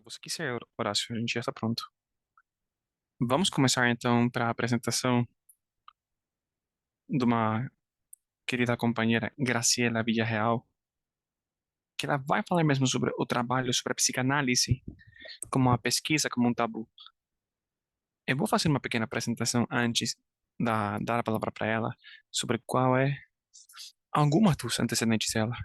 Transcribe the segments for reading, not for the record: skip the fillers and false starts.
Você que ser, Horácio, a gente já está pronto. Vamos começar então para a apresentação de uma querida companheira, Graciela Villarreal, que ela vai falar mesmo sobre o trabalho, sobre a psicanálise, como uma pesquisa, como um tabu. Eu vou fazer uma pequena apresentação antes da dar a palavra para ela sobre qual é algumas dos antecedentes dela.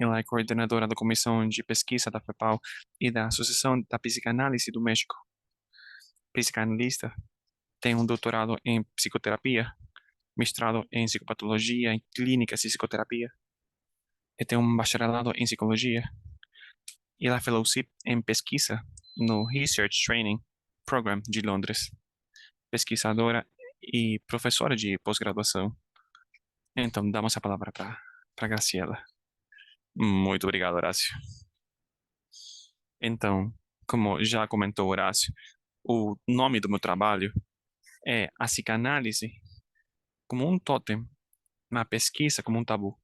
Ela é coordenadora da Comissão de Pesquisa da FEPAL e da Associação da Psicanálise do México. Psicanalista, tem um doutorado em psicoterapia, mestrado em psicopatologia, em clínicas e psicoterapia, e tem um bacharelado em psicologia, e ela é fellowship em pesquisa no Research Training Program de Londres, pesquisadora e professora de pós-graduação. Então, damos a palavra para Graciela. Muito obrigado, Horácio. Então, como já comentou Horácio, o nome do meu trabalho é A Psicanálise como um totem, na pesquisa como um tabu.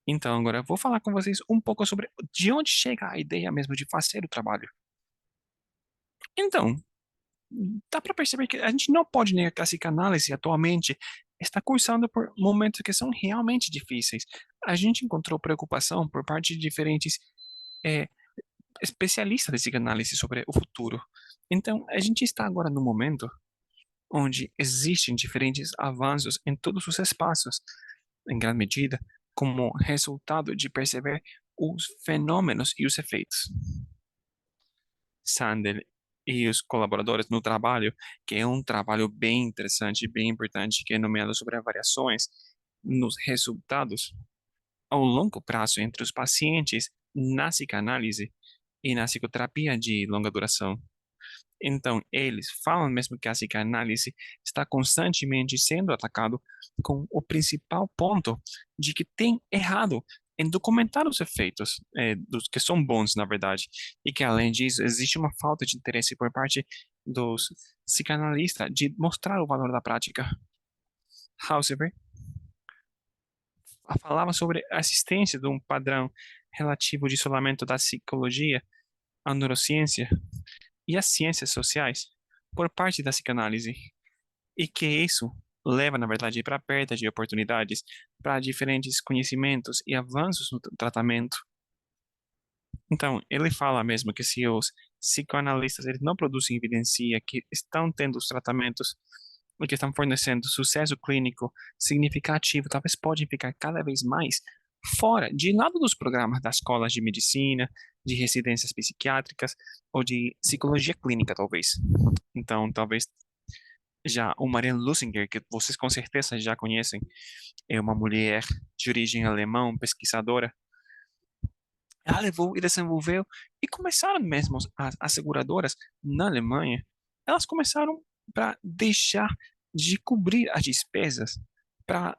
Então, agora eu vou falar com vocês um pouco sobre de onde chega a ideia mesmo de fazer o trabalho. Então, dá para perceber que a gente não pode negar que a psicanálise atualmente está cursando por momentos que são realmente difíceis. A gente encontrou preocupação por parte de diferentes eh, especialistas de psicanálise sobre o futuro. Então, a gente está agora no momento onde existem diferentes avanços em todos os espaços, em grande medida, como resultado de perceber os fenômenos e os efeitos. Sandel e os colaboradores no trabalho, que é um trabalho bem interessante, bem importante, que é nomeado sobre as variações nos resultados ao longo prazo entre os pacientes na psicanálise e na psicoterapia de longa duração. Então, eles falam mesmo que a psicanálise está constantemente sendo atacado com o principal ponto de que tem errado em documentar os efeitos, dos que são bons, na verdade, e que, além disso, existe uma falta de interesse por parte dos psicanalistas de mostrar o valor da prática. Hauser falava sobre a existência de um padrão relativo de isolamento da psicologia, a neurociência e as ciências sociais por parte da psicanálise, e que isso leva, na verdade, para a perda de oportunidades para diferentes conhecimentos e avanços no tratamento. Então, ele fala mesmo que se os psicoanalistas eles não produzem evidência que estão tendo os tratamentos e que estão fornecendo sucesso clínico significativo, talvez podem ficar cada vez mais fora de lado dos programas das escolas de medicina, de residências psiquiátricas ou de psicologia clínica, talvez. Então, talvez já o Marianne Lusinger, que vocês com certeza já conhecem, é uma mulher de origem alemã, pesquisadora. Ela levou e desenvolveu, e começaram mesmo as seguradoras na Alemanha, elas começaram para deixar de cobrir as despesas para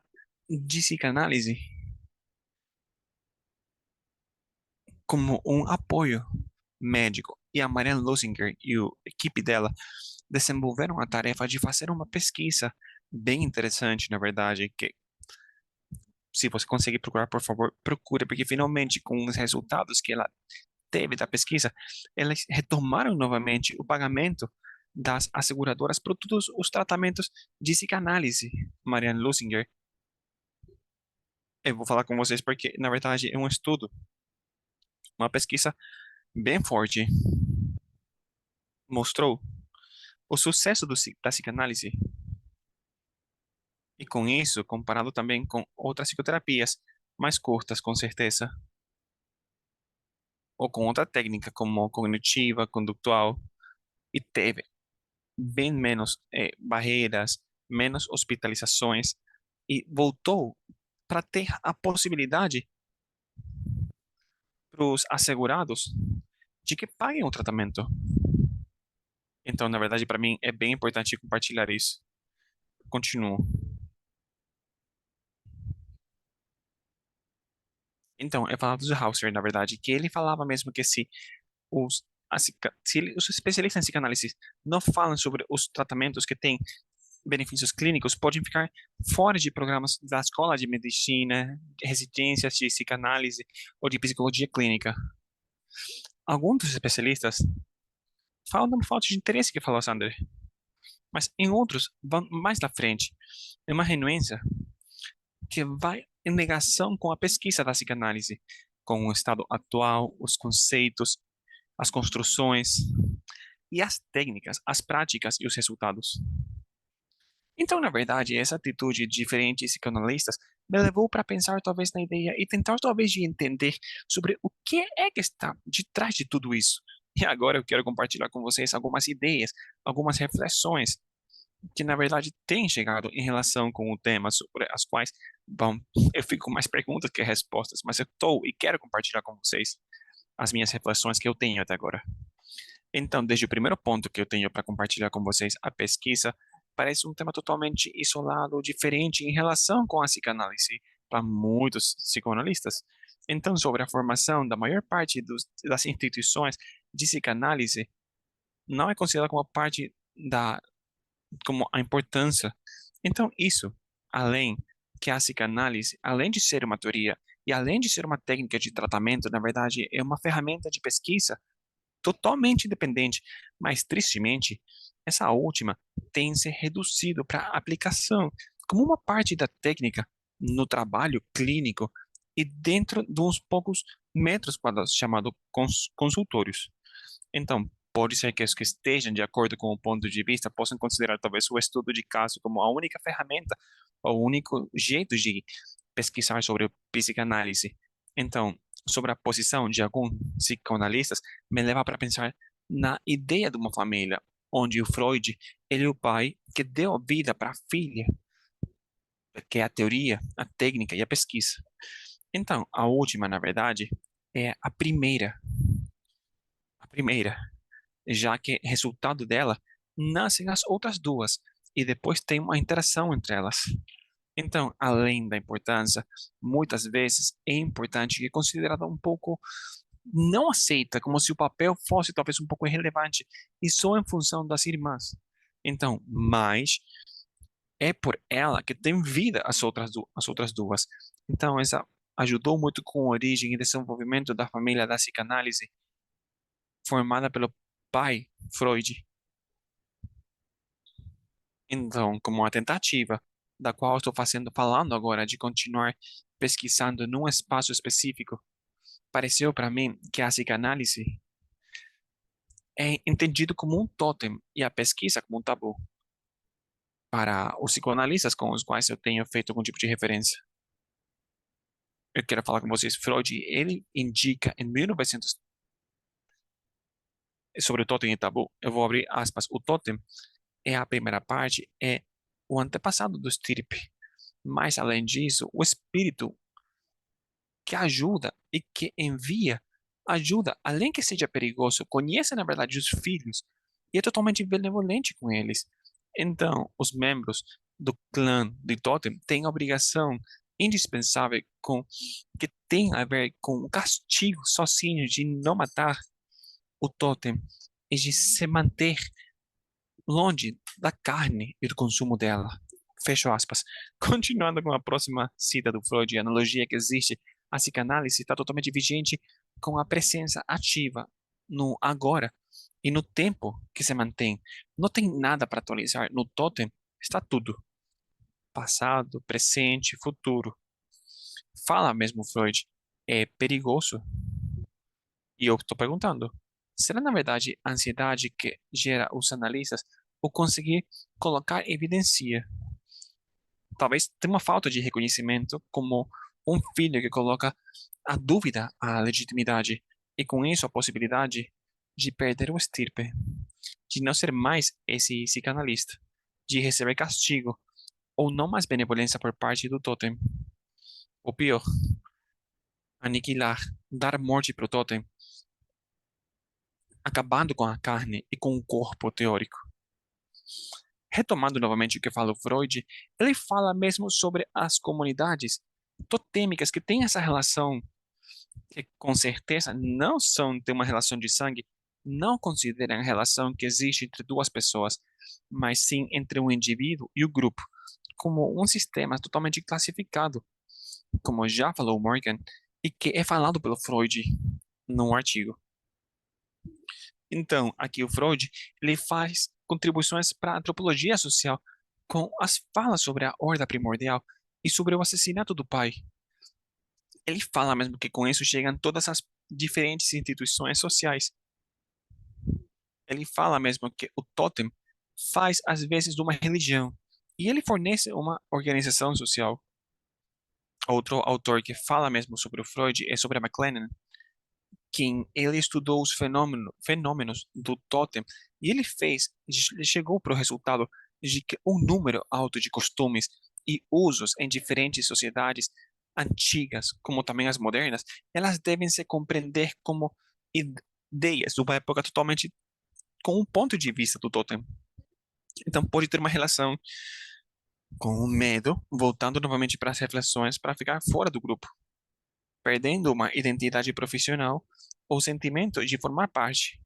de psicanálise como um apoio médico. E a Marianne Lusinger e a equipe dela desenvolveram a tarefa de fazer uma pesquisa bem interessante, na verdade, que se você conseguir procurar, por favor, procure, porque finalmente, com os resultados que ela teve da pesquisa, elas retomaram novamente o pagamento das asseguradoras por todos os tratamentos de psicanálise. Marianne Lusinger, eu vou falar com vocês porque, na verdade, é um estudo, uma pesquisa bem forte, mostrou o sucesso da psicanálise. E com isso, comparado também com outras psicoterapias mais curtas, com certeza, ou com outra técnica como cognitiva, condutual, e teve bem menos barreiras, menos hospitalizações, e voltou para ter a possibilidade para os assegurados de que paguem o tratamento. Então, na verdade, para mim é bem importante compartilhar isso. Continuo. Então, eu falava do Hauser, na verdade, que ele falava mesmo que se os especialistas em psicanálise não falam sobre os tratamentos que têm benefícios clínicos, podem ficar fora de programas da escola de medicina, residências de psicanálise ou de psicologia clínica. Alguns dos especialistas falam da falta de interesse que falou Sander, mas em outros vão mais na frente. É uma renuência que vai em negação com a pesquisa da psicanálise, com o estado atual, os conceitos, as construções e as técnicas, as práticas e os resultados. Então, na verdade, essa atitude de diferentes psicanalistas me levou para pensar talvez na ideia e tentar talvez de entender sobre o que é que está de trás de tudo isso. E agora eu quero compartilhar com vocês algumas ideias, algumas reflexões que na verdade têm chegado em relação com o tema sobre as quais, bom, eu fico com mais perguntas que respostas, mas eu estou e quero compartilhar com vocês as minhas reflexões que eu tenho até agora. Então, desde o primeiro ponto que eu tenho para compartilhar com vocês, a pesquisa parece um tema totalmente isolado, diferente em relação com a psicanálise para muitos psicanalistas. Então, sobre a formação da maior parte das instituições de psicanálise, não é considerada como parte da, como a importância. Então, isso, além que a psicanálise, além de ser uma teoria e além de ser uma técnica de tratamento, na verdade, é uma ferramenta de pesquisa totalmente independente, mas tristemente, essa última tem se reduzido para aplicação como uma parte da técnica no trabalho clínico e dentro de uns poucos metros quadrados chamados consultórios. Então, pode ser que os que estejam de acordo com o ponto de vista possam considerar talvez o estudo de caso como a única ferramenta ou o único jeito de pesquisar sobre psicanálise. Então, sobre a posição de alguns psicanalistas, me leva para pensar na ideia de uma família, onde o Freud, ele é o pai que deu vida para a filha, que é a teoria, a técnica e a pesquisa. Então, a última, na verdade, é a primeira, já que resultado dela nascem as outras duas e depois tem uma interação entre elas. Então, além da importância, muitas vezes é importante que é considerada um pouco não aceita, como se o papel fosse talvez um pouco irrelevante e só em função das irmãs. Então, mas é por ela que tem vida as outras duas. Então, essa ajudou muito com a origem e desenvolvimento da família da psicanálise, formada pelo pai Freud. Então, como uma tentativa, da qual estou falando agora, de continuar pesquisando num espaço específico, pareceu para mim que a psicanálise é entendido como um tótem e a pesquisa como um tabu para os psicoanalistas com os quais eu tenho feito algum tipo de referência. Eu quero falar com vocês, Freud, ele indica em 1900 sobre o tótem e tabu. Eu vou abrir aspas. O tótem é a primeira parte, é o antepassado do estirpe. Mas, além disso, o espírito que ajuda e que envia ajuda, além que seja perigoso, conhece, na verdade, os filhos e é totalmente benevolente com eles. Então, os membros do clã de Totem têm a obrigação indispensável que tem a ver com o castigo sozinho de não matar o Totem e de se manter longe da carne e do consumo dela. Fecho aspas. Continuando com a próxima cita do Freud, a analogia que existe, a psicanálise está totalmente vigente com a presença ativa no agora e no tempo que se mantém. Não tem nada para atualizar. No totem está tudo. Passado, presente, futuro. Fala mesmo Freud. É perigoso. E eu estou perguntando, será na verdade a ansiedade que gera os analistas ou conseguir colocar evidência? Talvez tenha uma falta de reconhecimento como um filho que coloca a dúvida à legitimidade e com isso a possibilidade de perder o estirpe, de não ser mais esse psicanalista, de receber castigo ou não mais benevolência por parte do totem. O pior, aniquilar, dar morte para o totem, acabando com a carne e com o corpo teórico. Retomando novamente o que fala o Freud, ele fala mesmo sobre as comunidades totêmicas que têm essa relação, que com certeza não são de uma relação de sangue, não consideram a relação que existe entre duas pessoas, mas sim entre um indivíduo e o grupo, como um sistema totalmente classificado, como já falou Morgan, e que é falado pelo Freud num artigo. Então, aqui o Freud, ele faz contribuições para a antropologia social com as falas sobre a horda primordial e sobre o assassinato do pai. Ele fala mesmo que com isso chegam todas as diferentes instituições sociais. Ele fala mesmo que o totem faz às vezes de uma religião e ele fornece uma organização social. Outro autor que fala mesmo sobre o Freud é sobre a McLennan, quem ele estudou os fenômenos do totem e ele chegou para o resultado de que um número alto de costumes e usos em diferentes sociedades antigas, como também as modernas, elas devem se compreender como ideias de uma época totalmente com um ponto de vista do totem. Então pode ter uma relação com o medo, voltando novamente para as reflexões para ficar fora do grupo, perdendo uma identidade profissional ou sentimento de formar parte.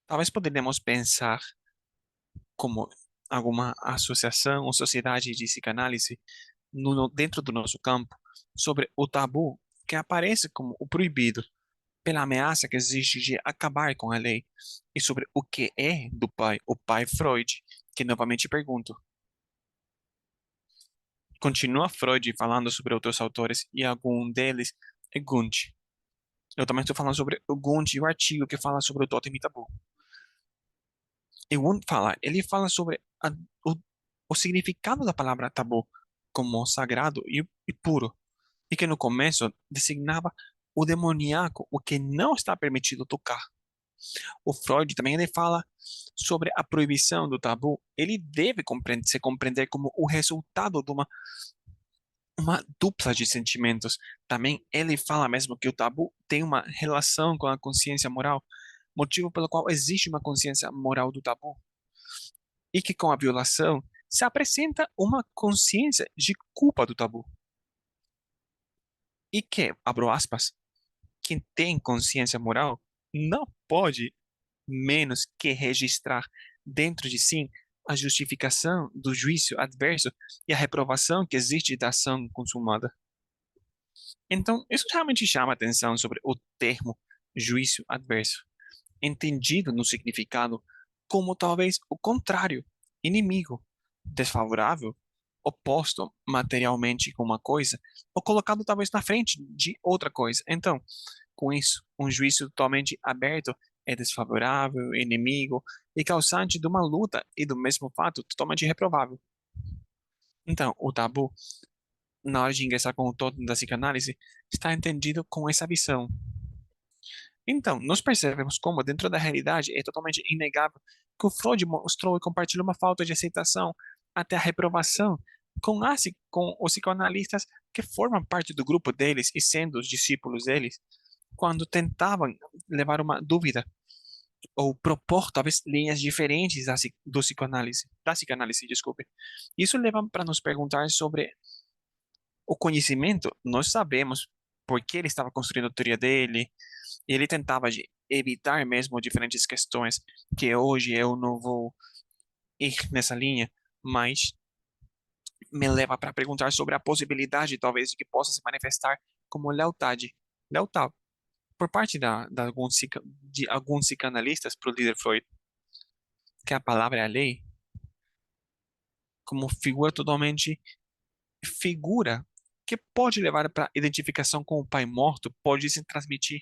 Talvez poderíamos pensar como alguma associação ou sociedade de psicanálise dentro do nosso campo sobre o tabu que aparece como o proibido pela ameaça que existe de acabar com a lei e sobre o que é do pai, o pai Freud, que novamente pergunto. Continua Freud falando sobre outros autores e algum deles é Gunt. Eu também estou falando sobre o Gunt e o artigo que fala sobre o totem e tabu. E Gunt fala, ele fala sobre o, o significado da palavra tabu como sagrado e puro, e que no começo designava o demoníaco, o que não está permitido tocar. O Freud também ele fala sobre a proibição do tabu. Ele deve se compreender como o resultado de uma dupla de sentimentos. Também ele fala mesmo que o tabu tem uma relação com a consciência moral, motivo pelo qual existe uma consciência moral do tabu, e que com a violação se apresenta uma consciência de culpa do tabu. E que, abro aspas, quem tem consciência moral não pode menos que registrar dentro de si a justificação do juízo adverso e a reprovação que existe da ação consumada. Então, isso realmente chama atenção sobre o termo juízo adverso, entendido no significado como talvez o contrário, inimigo, desfavorável, oposto materialmente com uma coisa, ou colocado talvez na frente de outra coisa. Então, com isso, um juízo totalmente aberto é desfavorável, inimigo e causante de uma luta e do mesmo fato totalmente reprovável. Então, o tabu, na hora de ingressar com o todo da psicanálise, está entendido com essa visão. Então, nós percebemos como, dentro da realidade, é totalmente inegável que o Freud mostrou e compartilhou uma falta de aceitação até a reprovação com os psicanalistas que formam parte do grupo deles e sendo os discípulos deles, quando tentavam levar uma dúvida ou propor talvez linhas diferentes da psicanálise, desculpe. Isso leva para nos perguntar sobre o conhecimento. Nós sabemos por que ele estava construindo a teoria dele, e ele tentava evitar mesmo diferentes questões que hoje eu não vou ir nessa linha, mas me leva para perguntar sobre a possibilidade, talvez, de que possa se manifestar como lealdade. Lealdade por parte de alguns psicanalistas para o líder Freud, que a palavra é a lei, como figura que pode levar para identificação com o pai morto, pode se transmitir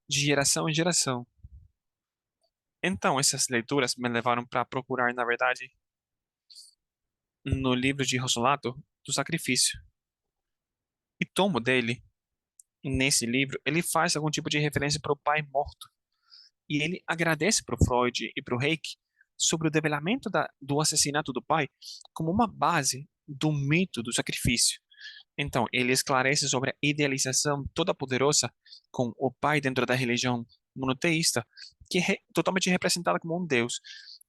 de geração em geração. Então, essas leituras me levaram para procurar, na verdade, no livro de Rosolato, do sacrifício. E tomo dele, nesse livro, ele faz algum tipo de referência para o pai morto. E ele agradece para o Freud e para o Reiki sobre o develamento do assassinato do pai como uma base do mito do sacrifício. Então, ele esclarece sobre a idealização toda poderosa com o pai dentro da religião monoteísta, que é totalmente representada como um deus,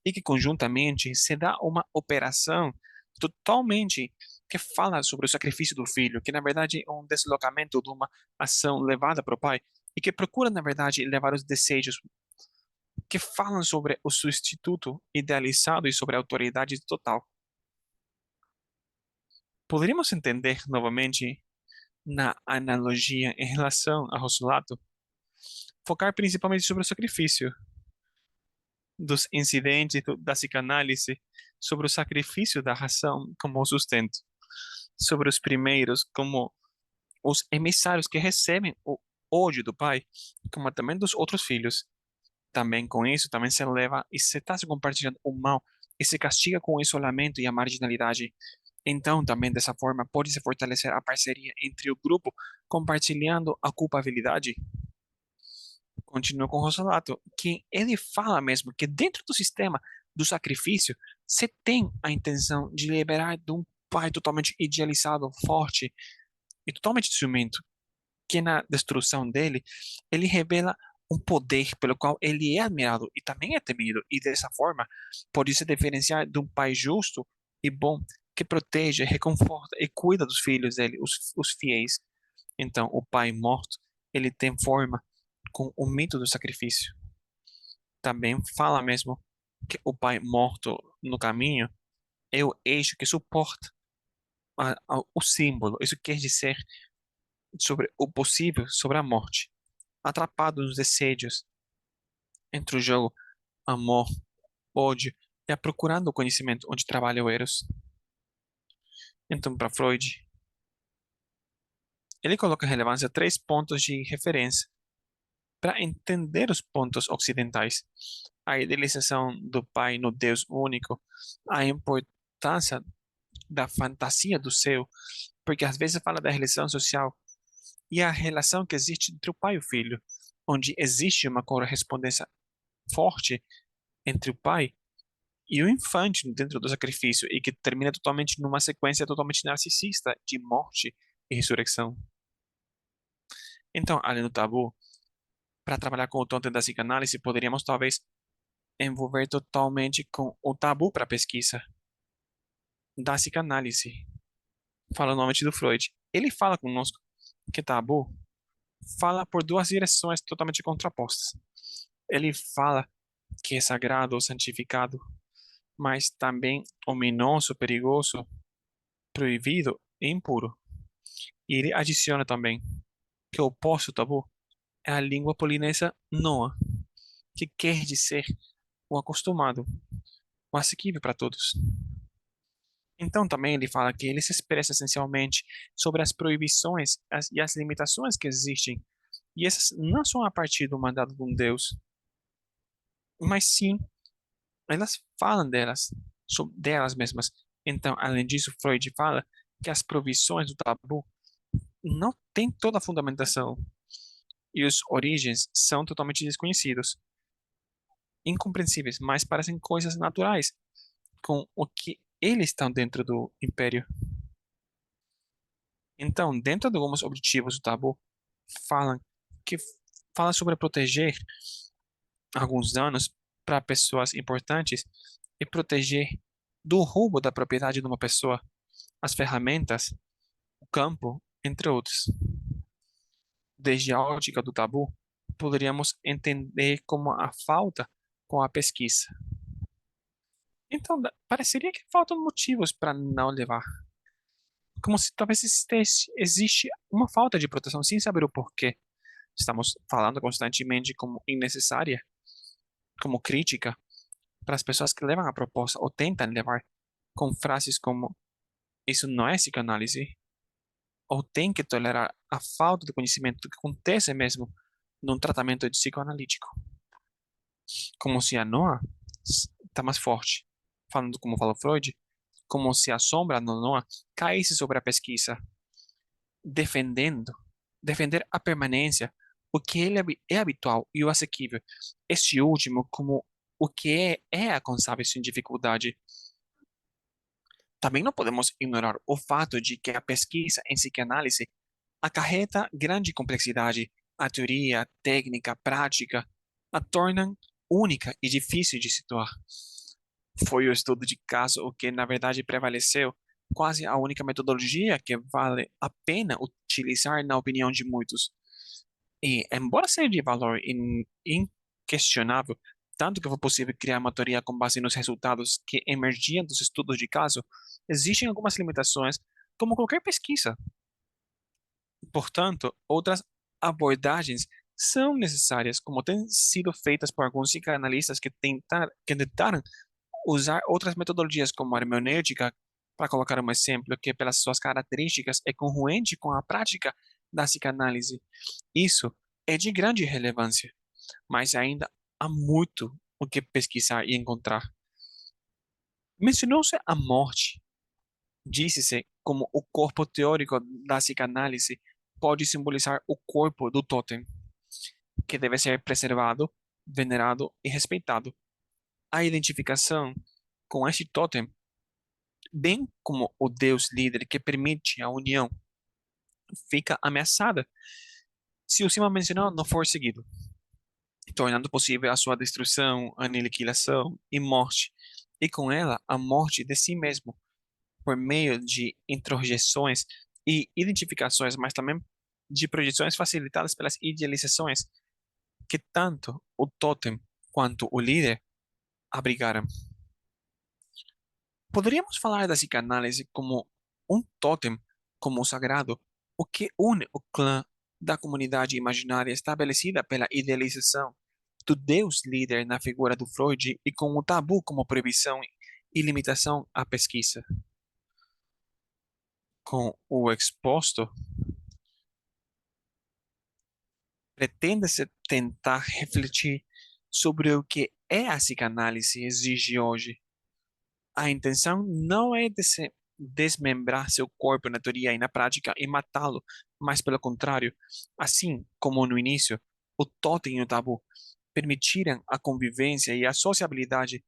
e que conjuntamente se dá uma operação totalmente que fala sobre o sacrifício do filho, que na verdade é um deslocamento de uma ação levada para o pai, e que procura, na verdade, levar os desejos que falam sobre o substituto idealizado e sobre a autoridade total. Poderíamos entender novamente na analogia em relação a Rosulato, focar principalmente sobre o sacrifício dos incidentes da psicanálise, sobre o sacrifício da razão como sustento, sobre os primeiros como os emissários que recebem o ódio do pai, como também dos outros filhos. Também com isso, também se leva e se está se compartilhando o mal e se castiga com o isolamento e a marginalidade. Então, também dessa forma, pode se fortalecer a parceria entre o grupo, compartilhando a culpabilidade. Continua com o Rosolato, que ele fala mesmo que dentro do sistema do sacrifício, você tem a intenção de liberar de um pai totalmente idealizado, forte e totalmente ciumento, que na destruição dele, ele revela um poder pelo qual ele é admirado e também é temido, e dessa forma pode se diferenciar de um pai justo e bom que protege, reconforta e cuida dos filhos dele, os fiéis. Então, o pai morto, ele tem forma com o mito do sacrifício. Também fala mesmo que o pai morto no caminho é o eixo que suporta o símbolo. Isso quer dizer sobre o possível, sobre a morte. Atrapado nos desejos entre o jogo, amor, ódio e a procurando o conhecimento onde trabalha o Eros. Então, para Freud, ele coloca em relevância três pontos de referência para entender os pontos ocidentais: a idealização do Pai no Deus único, a importância da fantasia do céu, porque às vezes fala da relação social, e a relação que existe entre o pai e o filho, onde existe uma correspondência forte entre o pai e o infante dentro do sacrifício, e que termina totalmente numa sequência totalmente narcisista de morte e ressurreição. Então, além do tabu, para trabalhar com o tonto da psicanálise, poderíamos talvez envolver totalmente com o tabu para a pesquisa da psicanálise. Fala novamente do Freud. Ele fala conosco que tabu fala por duas direções totalmente contrapostas. Ele fala que é sagrado ou santificado, mas também ominoso, perigoso, proibido e impuro. E ele adiciona também que o oposto tabu é a língua polinesa noa, que quer dizer o acostumado, o asequível para todos. Então também ele fala que ele se expressa essencialmente sobre as proibições e as limitações que existem, e essas não são a partir do mandado de um Deus, mas sim, elas falam delas, delas mesmas. Então, além disso, Freud fala que as proibições do tabu não têm toda a fundamentação, e os origens são totalmente desconhecidos, incompreensíveis, mas parecem coisas naturais com o que eles estão dentro do império. Então, dentro de alguns objetivos do tabu, falam que fala sobre proteger alguns danos para pessoas importantes e proteger do roubo da propriedade de uma pessoa, as ferramentas, o campo, entre outros. Desde a ótica do tabu, poderíamos entender como a falta com a pesquisa. Então, pareceria que faltam motivos para não levar. Como se talvez existe uma falta de proteção sem saber o porquê. Estamos falando constantemente como innecessária, como crítica, para as pessoas que levam a proposta ou tentam levar com frases como isso não é psicanálise, ou tem que tolerar a falta de conhecimento que acontece mesmo num tratamento psicoanalítico. Como se a Noah está mais forte. Falando como falou Freud, como se a sombra da Noah caísse sobre a pesquisa, defendendo, defender a permanência, o que ele é habitual e o assequível. Este último como o que é alcançável sem dificuldade. Também não podemos ignorar o fato de que a pesquisa em psicanálise acarreta grande complexidade. A teoria, técnica, prática a tornam única e difícil de situar. Foi o estudo de caso o que, na verdade, prevaleceu, quase a única metodologia que vale a pena utilizar na opinião de muitos. E, embora seja de valor inquestionável, tanto que foi possível criar uma teoria com base nos resultados que emergiam dos estudos de caso, existem algumas limitações, como qualquer pesquisa. Portanto, outras abordagens são necessárias, como têm sido feitas por alguns psicanalistas que tentaram usar outras metodologias, como a hermenêutica, para colocar um exemplo, que pelas suas características é congruente com a prática da psicanálise. Isso é de grande relevância, mas ainda há muito o que pesquisar e encontrar. Mencionou-se a morte. Disse-se como o corpo teórico da psicanálise pode simbolizar o corpo do totem, que deve ser preservado, venerado e respeitado. A identificação com este totem, bem como o Deus líder que permite a união, fica ameaçada se o cima mencionado não for seguido, tornando possível a sua destruição, aniquilação e morte, e com ela a morte de si mesmo, por meio de introjeções e identificações, mas também de projeções facilitadas pelas idealizações que tanto o totem quanto o líder abrigaram. Poderíamos falar da psicanálise como um totem, como o sagrado, o que une o clã da comunidade imaginária estabelecida pela idealização do Deus líder na figura do Freud e com o tabu como proibição e limitação à pesquisa. Com o exposto, pretende-se tentar refletir sobre o que é a psicanálise exige hoje. A intenção não é desmembrar seu corpo na teoria e na prática e matá-lo, mas pelo contrário, assim como no início, o totem e o tabu permitiram a convivência e a sociabilidade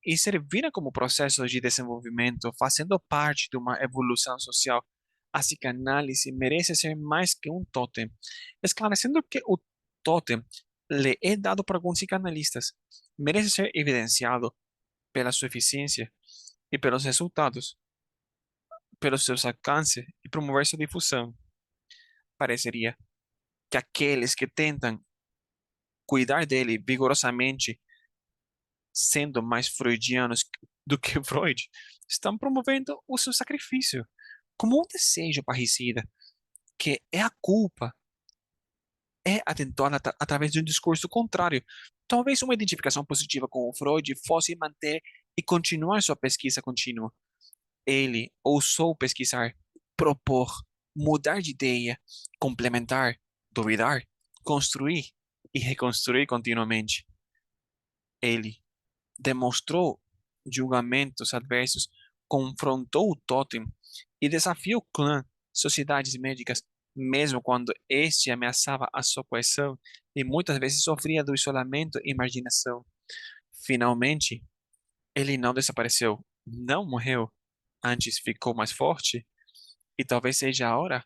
e serviram como processos de desenvolvimento, fazendo parte de uma evolução social. A psicanálise merece ser mais que um totem, esclarecendo que o totem lhe é dado por alguns psicanalistas, merece ser evidenciado pela sua eficiência e pelos resultados, pelos seus alcances e promover sua difusão. Pareceria que aqueles que tentam cuidar dele vigorosamente, sendo mais freudianos do que Freud, estão promovendo o seu sacrifício como um desejo parricida, que é a culpa, é atentada através de um discurso contrário. Talvez uma identificação positiva com o Freud fosse manter e continuar sua pesquisa contínua. Ele ousou pesquisar, propor, mudar de ideia, complementar, duvidar, construir e reconstruir continuamente. Ele demonstrou julgamentos adversos, confrontou o totem e desafiou o clã, sociedades médicas, mesmo quando este ameaçava a sua coesão e muitas vezes sofria do isolamento e marginação. Finalmente, ele não desapareceu, não morreu, antes ficou mais forte e talvez seja a hora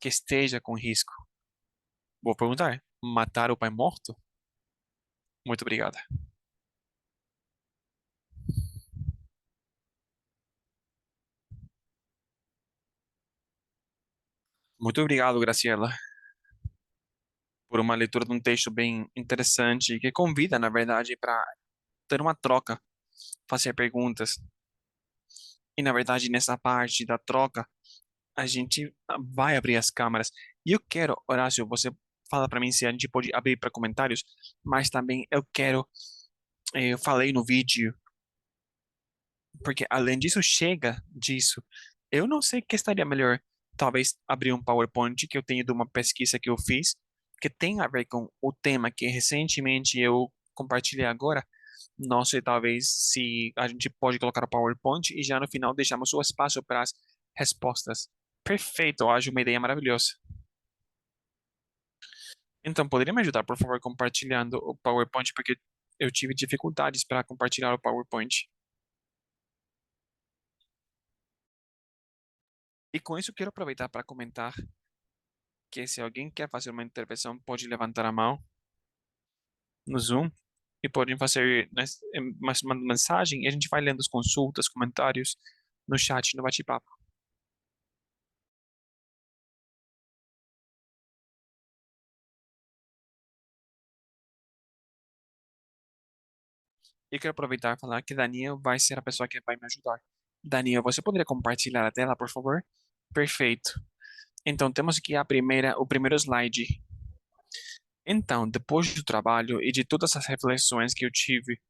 que esteja com risco. Vou perguntar: matar o pai morto? Muito obrigada. Muito obrigado, Graciela, por uma leitura de um texto bem interessante que convida, na verdade, para ter uma troca, fazer perguntas. E, na verdade, nessa parte da troca, a gente vai abrir as câmeras. E eu quero, Horácio, você fala para mim se a gente pode abrir para comentários, mas também eu quero, eu falei no vídeo, porque além disso, chega disso. Eu não sei o que estaria melhor. Talvez abrir um PowerPoint que eu tenho de uma pesquisa que eu fiz, que tem a ver com o tema que recentemente eu compartilhei agora. Não sei, talvez, se a gente pode colocar o PowerPoint e já no final deixamos o espaço para as respostas. Perfeito, eu acho uma ideia maravilhosa. Então, poderia me ajudar, por favor, compartilhando o PowerPoint, porque eu tive dificuldades para compartilhar o PowerPoint. E com isso, quero aproveitar para comentar que se alguém quer fazer uma intervenção, pode levantar a mão no Zoom e podem fazer uma mensagem e a gente vai lendo as consultas, comentários no chat, no bate-papo. E quero aproveitar e falar que Daniel vai ser a pessoa que vai me ajudar. Daniel, você poderia compartilhar a tela, por favor? Perfeito. Então, temos aqui o primeiro slide. Então, depois do trabalho e de todas as reflexões que eu tive,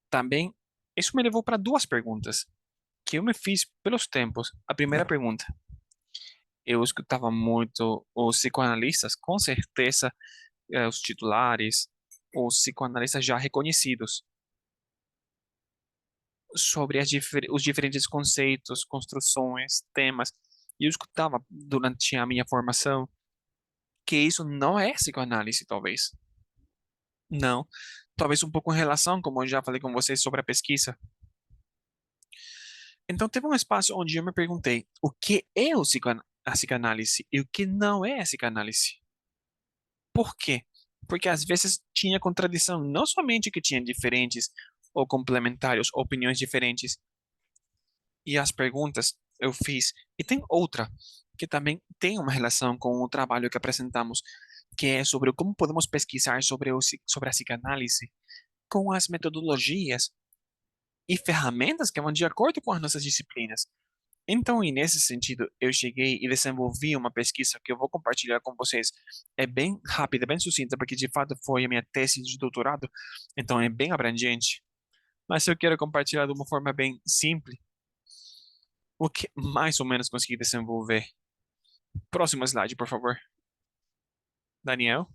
também isso me levou para duas perguntas que eu me fiz pelos tempos. A primeira pergunta: eu escutava muito os psicoanalistas, com certeza, os titulares, os psicoanalistas já reconhecidos, sobre os diferentes conceitos, construções, temas. E eu escutava durante a minha formação que isso não é psicoanálise, talvez. Não. Talvez um pouco em relação, como eu já falei com vocês sobre a pesquisa. Então, teve um espaço onde eu me perguntei o que é a psicanálise e o que não é a psicanálise. Por quê? Porque às vezes tinha contradição, não somente que tinha diferentes ou complementares, opiniões diferentes, e as perguntas eu fiz. E tem outra que também tem uma relação com o trabalho que apresentamos, que é sobre como podemos pesquisar sobre a psicanálise com as metodologias e ferramentas que vão de acordo com as nossas disciplinas. Então, e nesse sentido, eu cheguei e desenvolvi uma pesquisa que eu vou compartilhar com vocês. É bem rápida, bem sucinta, porque de fato foi a minha tese de doutorado, então é bem abrangente. Mas eu quero compartilhar de uma forma bem simples o que mais ou menos consegui desenvolver. Próximo slide, por favor. Daniel.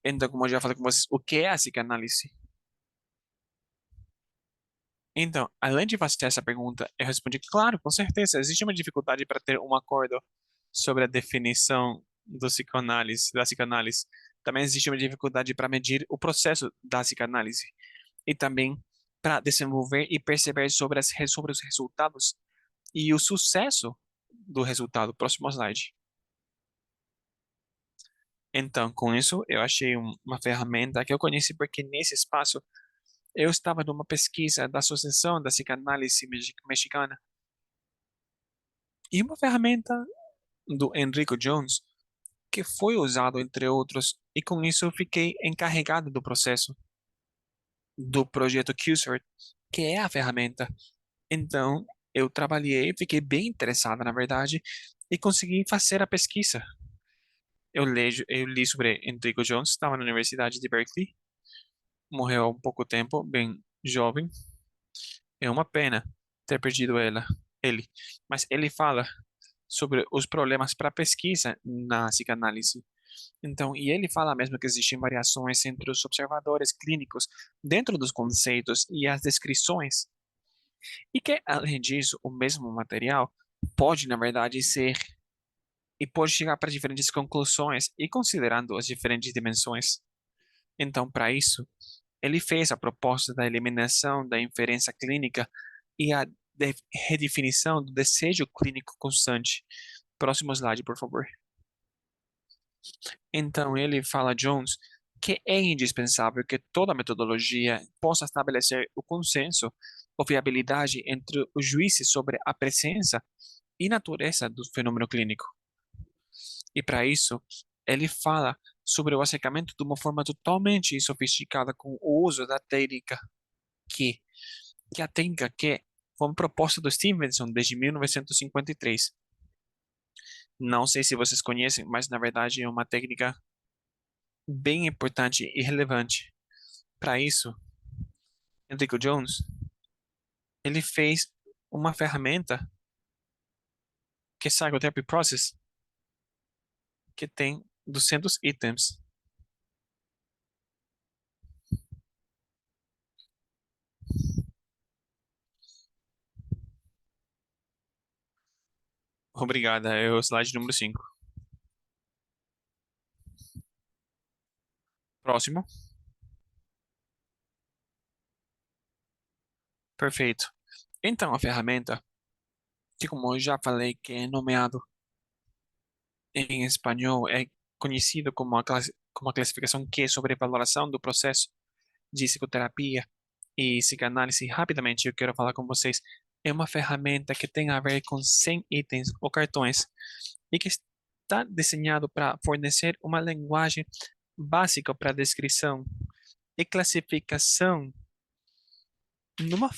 Então, como eu já falei com vocês, o que é a psicanálise? Então, além de fazer essa pergunta, eu respondi, claro, com certeza, existe uma dificuldade para ter um acordo sobre a definição da psicanálise. Também existe uma dificuldade para medir o processo da psicanálise e também para desenvolver e perceber sobre os resultados e o sucesso do resultado. Próximo slide. Então, com isso, eu achei uma ferramenta que eu conheci porque nesse espaço eu estava numa pesquisa da Associação da Psicanálise Mexicana e uma ferramenta do Enrico Jones que foi usado entre outros e com isso eu fiquei encarregado do processo do projeto QSERT, que é a ferramenta. Então, eu trabalhei, fiquei bem interessada, na verdade, e consegui fazer a pesquisa. Eu li sobre Enrico Jones, estava na Universidade de Berkeley, morreu há um pouco tempo, bem jovem. É uma pena ter perdido ele. Mas ele fala sobre os problemas para pesquisa na psicanálise. Então, e ele fala mesmo que existem variações entre os observadores clínicos dentro dos conceitos e as descrições, e que, além disso, o mesmo material pode, na verdade, ser e pode chegar para diferentes conclusões e considerando as diferentes dimensões. Então, para isso, ele fez a proposta da eliminação da inferência clínica e a redefinição do desejo clínico constante. Próximo slide, por favor. Então, ele fala, Jones, que é indispensável que toda metodologia possa estabelecer o consenso ou viabilidade entre os juízes sobre a presença e natureza do fenômeno clínico. E para isso, ele fala sobre o acercamento de uma forma totalmente sofisticada com o uso da técnica que, que a técnica que foi uma proposta do Stevenson desde 1953. Não sei se vocês conhecem, mas na verdade é uma técnica bem importante e relevante. Para isso, Enrico Jones, ele fez uma ferramenta que é Psychotherapy Process, que tem 200 itens. Obrigada, é o slide número 5. Próximo. Perfeito. Então, a ferramenta, que como eu já falei, que é nomeado em espanhol, é conhecido como a classificação que é sobre valoração do processo de psicoterapia e psicanálise. Rapidamente, eu quero falar com vocês. É uma ferramenta que tem a ver com 100 itens ou cartões e que está desenhado para fornecer uma linguagem básica para descrição e classificação numa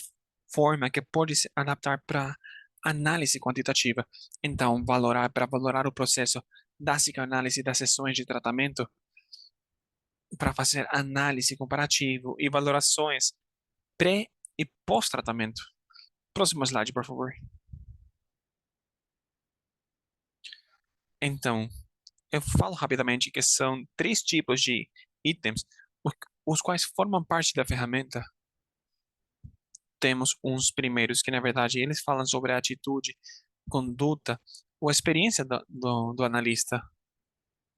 forma que pode se adaptar para análise quantitativa. Então, para valorar o processo da psicanálise das sessões de tratamento, para fazer análise comparativo e valorações pré e pós-tratamento. Próximo slide, por favor. Então, eu falo rapidamente que são três tipos de itens, os os quais formam parte da ferramenta. Temos uns primeiros que, na verdade, eles falam sobre a atitude, conduta ou experiência do analista.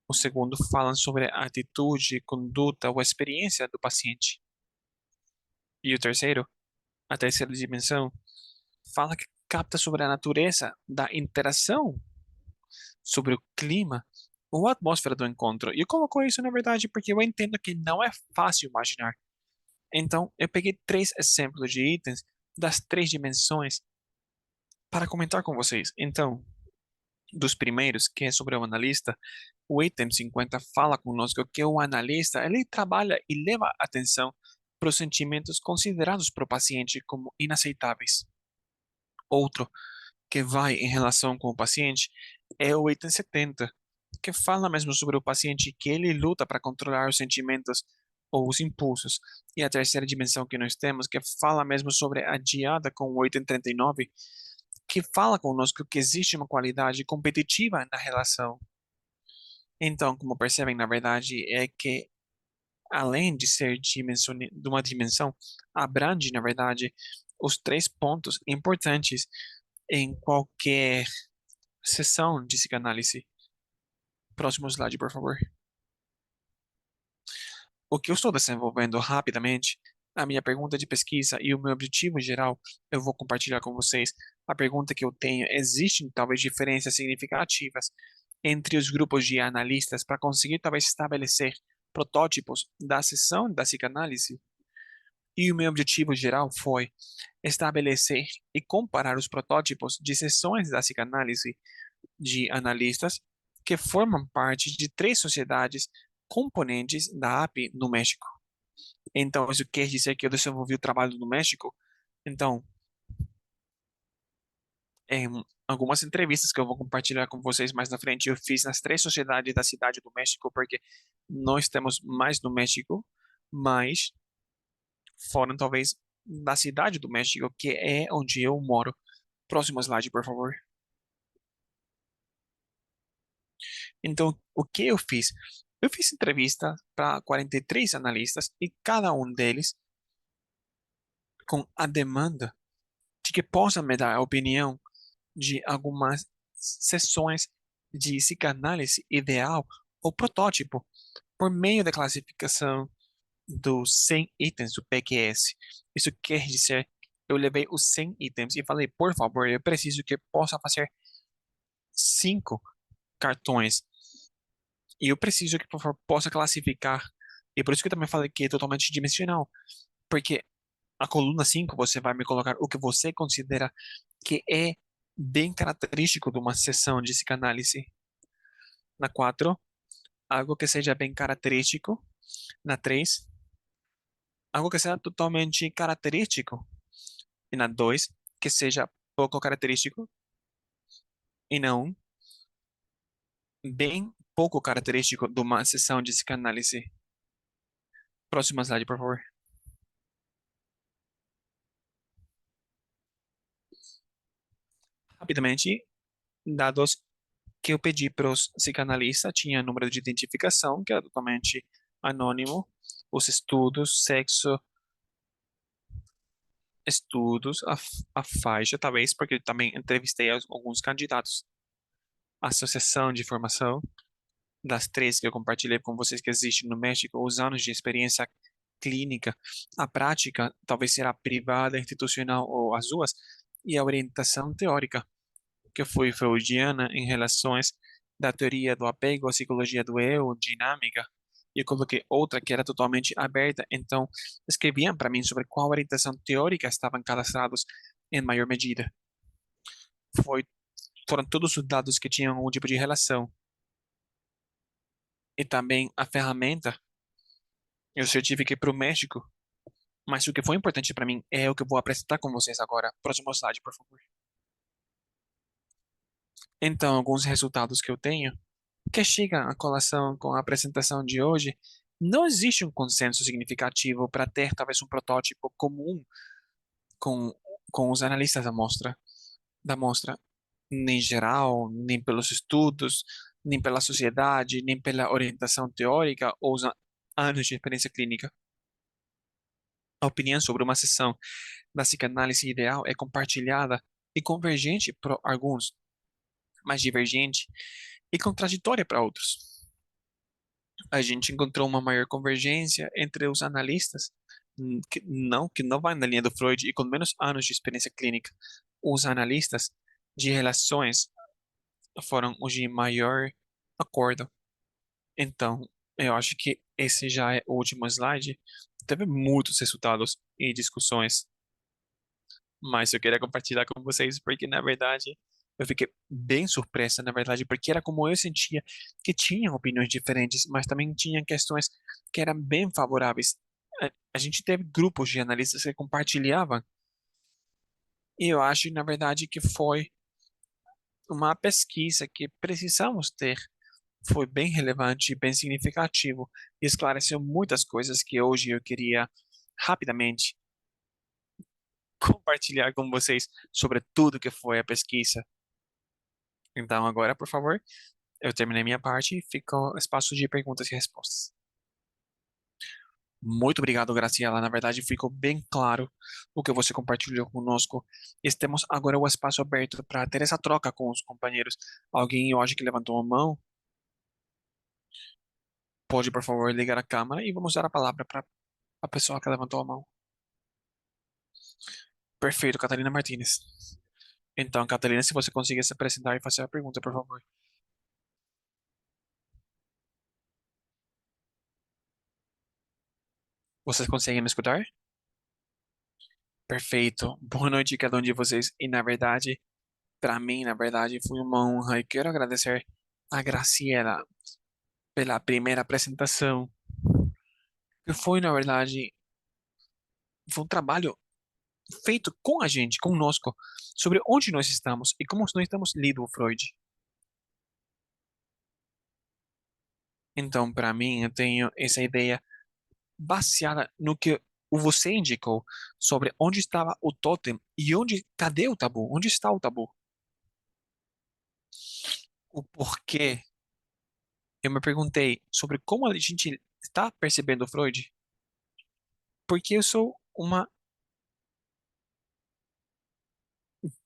O segundo fala sobre a atitude, conduta ou experiência do paciente. E o terceiro, a terceira dimensão, fala que capta sobre a natureza da interação, sobre o clima ou a atmosfera do encontro. E eu coloco isso, na verdade, porque eu entendo que não é fácil imaginar. Então, eu peguei três exemplos de itens das três dimensões para comentar com vocês. Então, dos primeiros, que é sobre o analista, o item 50 fala conosco que o analista, ele trabalha e leva atenção para os sentimentos considerados para o paciente como inaceitáveis. Outro, que vai em relação com o paciente, é o item 70, que fala mesmo sobre o paciente que ele luta para controlar os sentimentos ou os impulsos. E a terceira dimensão que nós temos, que fala mesmo sobre a diada com o item 39, que fala conosco que existe uma qualidade competitiva na relação. Então, como percebem, na verdade, é que além de ser de uma dimensão, abrange, na verdade, os três pontos importantes em qualquer sessão de psicanálise. Próximo slide, por favor. O que eu estou desenvolvendo rapidamente, a minha pergunta de pesquisa e o meu objetivo geral, eu vou compartilhar com vocês. A pergunta que eu tenho: existem talvez diferenças significativas entre os grupos de analistas para conseguir talvez estabelecer protótipos da sessão da psicanálise? E o meu objetivo geral foi estabelecer e comparar os protótipos de sessões da psicanálise de analistas que formam parte de três sociedades componentes da AP no México. Então, isso quer dizer que eu desenvolvi o trabalho no México. Então, em algumas entrevistas que eu vou compartilhar com vocês mais na frente, eu fiz nas três sociedades da cidade do México, porque nós temos mais no México, mas foram talvez da cidade do México, que é onde eu moro. Próximo slide, por favor. Então, o que eu fiz? Eu fiz entrevista para 43 analistas e cada um deles com a demanda de que possa me dar a opinião de algumas sessões de psicanálise ideal ou protótipo por meio da classificação dos 100 itens do PQS. Isso quer dizer, eu levei os 100 itens e falei, por favor, eu preciso que possa fazer 5 cartões. E eu preciso que, por favor, possa classificar. E por isso que eu também falei que é totalmente dimensional. Porque a coluna 5 você vai me colocar o que você considera que é bem característico de uma sessão de psicanálise. Na 4 algo que seja bem característico. Na 3 algo que seja totalmente característico. E na 2 que seja pouco característico. E na 1, bem pouco característico de uma sessão de psicanálise. Próxima slide, por favor. Rapidamente, dados que eu pedi para os psicanalistas, tinha número de identificação, que era totalmente anônimo, os estudos, sexo, estudos, a faixa, talvez, porque eu também entrevistei alguns candidatos. Associação de formação, das três que eu compartilhei com vocês que existem no México, os anos de experiência clínica, a prática, talvez será privada, institucional ou as duas, e a orientação teórica, que foi freudiana em relações da teoria do apego, a psicologia do eu, dinâmica, e eu coloquei outra que era totalmente aberta. Então, escreviam para mim sobre qual orientação teórica estavam cadastrados em maior medida. Foi, foram todos os dados que tinham algum tipo de relação. E também a ferramenta, eu certifiquei para o México, mas o que foi importante para mim é o que eu vou apresentar com vocês agora. Próximo slide, por favor. Então, alguns resultados que eu tenho, que chega à colação com a apresentação de hoje, não existe um consenso significativo para ter talvez um protótipo comum com, com os analistas da mostra, nem geral, nem pelos estudos, nem pela sociedade, nem pela orientação teórica ou os anos de experiência clínica. A opinião sobre uma sessão da psicanálise ideal é compartilhada e convergente para alguns, mas divergente e contraditória para outros. A gente encontrou uma maior convergência entre os analistas que não vai na linha do Freud e com menos anos de experiência clínica. Os analistas de relações foram os de maior acordo. Então, eu acho que esse já é o último slide. Teve muitos resultados e discussões, mas eu queria compartilhar com vocês porque, na verdade, eu fiquei bem surpresa, na verdade, porque era como eu sentia que tinham opiniões diferentes, mas também tinha questões que eram bem favoráveis. A gente teve grupos de analistas que compartilhavam, e eu acho, na verdade, que foi uma pesquisa que precisamos ter. Foi bem relevante e bem significativo, e esclareceu muitas coisas que hoje eu queria rapidamente compartilhar com vocês sobre tudo que foi a pesquisa. Então, agora, por favor, eu terminei minha parte e fica o espaço de perguntas e respostas. Muito obrigado, Graciela. Na verdade, ficou bem claro o que você compartilhou conosco. E temos agora o espaço aberto para ter essa troca com os companheiros. Alguém, eu acho que levantou a mão. Pode, por favor, ligar a câmera e vamos dar a palavra para a pessoa que levantou a mão. Perfeito, Catarina Martinez. Então, Catarina, se você conseguir se apresentar e fazer a pergunta, por favor. Vocês conseguem me escutar? Perfeito. Boa noite a cada um de vocês. E, na verdade, para mim, na verdade, foi uma honra e quero agradecer a Graciela pela primeira apresentação, que foi, na verdade, foi um trabalho feito com a gente, conosco, sobre onde nós estamos e como nós estamos lendo o Freud. Então, para mim, eu tenho essa ideia baseada no que o você indicou sobre onde estava o totem e cadê o tabu? Onde está o tabu? O porquê. Eu me perguntei sobre como a gente está percebendo o Freud, porque eu sou uma.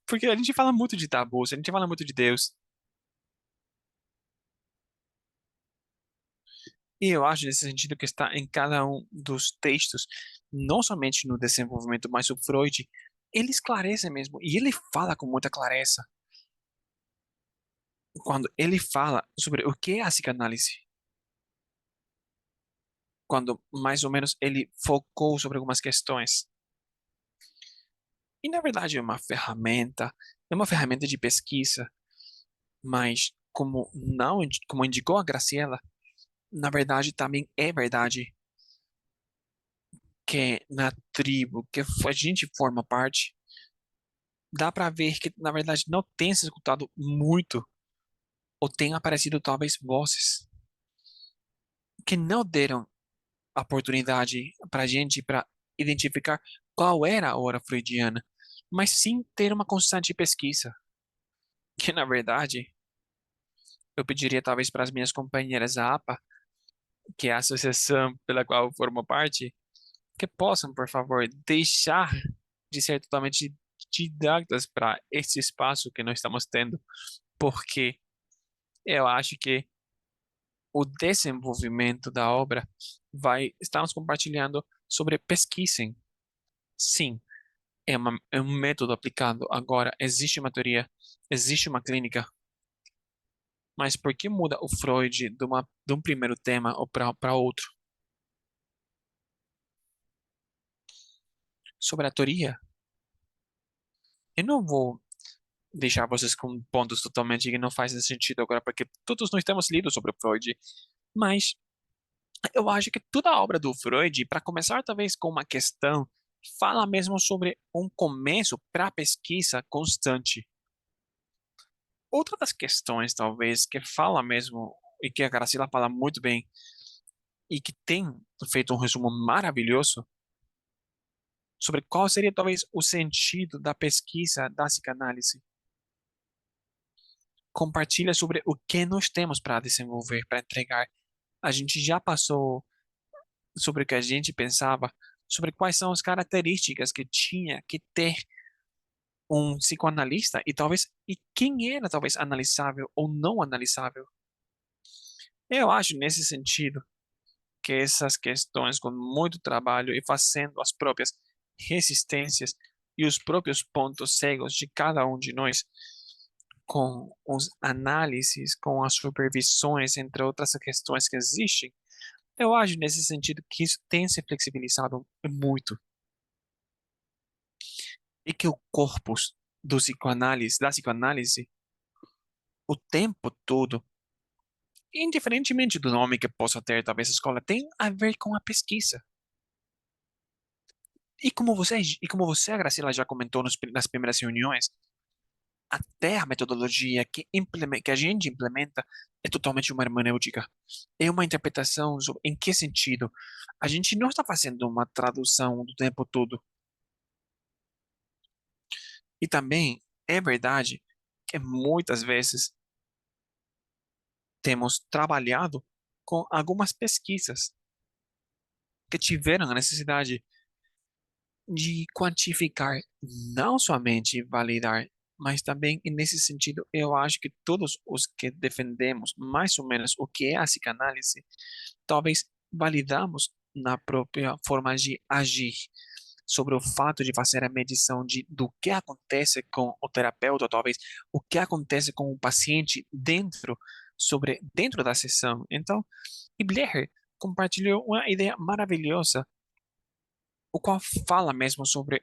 Porque a gente fala muito de tabus, a gente fala muito de Deus. E eu acho nesse sentido que está em cada um dos textos, não somente no desenvolvimento, mas o Freud, ele esclarece mesmo, e ele fala com muita clareza quando ele fala sobre o que é a psicanálise, quando mais ou menos ele focou sobre algumas questões. E na verdade é uma ferramenta de pesquisa, mas como não, como indicou a Graciela, na verdade também é verdade que na tribo que a gente forma parte, dá para ver que na verdade não tem se escutado muito ou tem aparecido talvez vozes que não deram a oportunidade para a gente para identificar qual era a hora freudiana, mas sim ter uma constante pesquisa, que na verdade eu pediria talvez para as minhas companheiras da APA, que é a associação pela qual eu formo parte, que possam, por favor, deixar de ser totalmente didatas para esse espaço que nós estamos tendo, porque eu acho que o desenvolvimento da obra estamos compartilhando sobre pesquisem. Sim, é um método aplicado. Agora, existe uma teoria, existe uma clínica, mas por que muda o Freud de um primeiro tema ou para outro? Sobre a teoria, eu não vou deixar vocês com pontos totalmente que não fazem sentido agora, porque todos nós temos lido sobre o Freud, mas eu acho que toda a obra do Freud, para começar talvez com uma questão, fala mesmo sobre um começo para a pesquisa constante. Outra das questões, talvez, que fala mesmo, e que a Graciela fala muito bem, e que tem feito um resumo maravilhoso sobre qual seria talvez o sentido da pesquisa da psicanálise. Compartilha sobre o que nós temos para desenvolver, para entregar. A gente já passou sobre o que a gente pensava, sobre quais são as características que tinha que ter um psicoanalista e quem era talvez analisável ou não analisável. Eu acho nesse sentido que essas questões com muito trabalho e fazendo as próprias resistências e os próprios pontos cegos de cada um de nós, com os análises, com as supervisões, entre outras questões que existem, eu acho nesse sentido que isso tem se flexibilizado muito e que o corpus da psicoanálise, o tempo todo, indiferentemente do nome que possa ter, talvez a escola, tem a ver com a pesquisa. E como você, Graciela, já comentou nas primeiras reuniões, até a metodologia que a gente implementa é totalmente uma hermenêutica. É uma interpretação sobre em que sentido. A gente não está fazendo uma tradução do tempo todo. E também é verdade que muitas vezes temos trabalhado com algumas pesquisas que tiveram a necessidade de quantificar, não somente validar, mas também, e nesse sentido, eu acho que todos os que defendemos mais ou menos o que é a psicanálise, talvez validamos na própria forma de agir sobre o fato de fazer a medição do que acontece com o terapeuta, talvez o que acontece com o paciente dentro da sessão. Então, e Blair compartilhou uma ideia maravilhosa, o qual fala mesmo sobre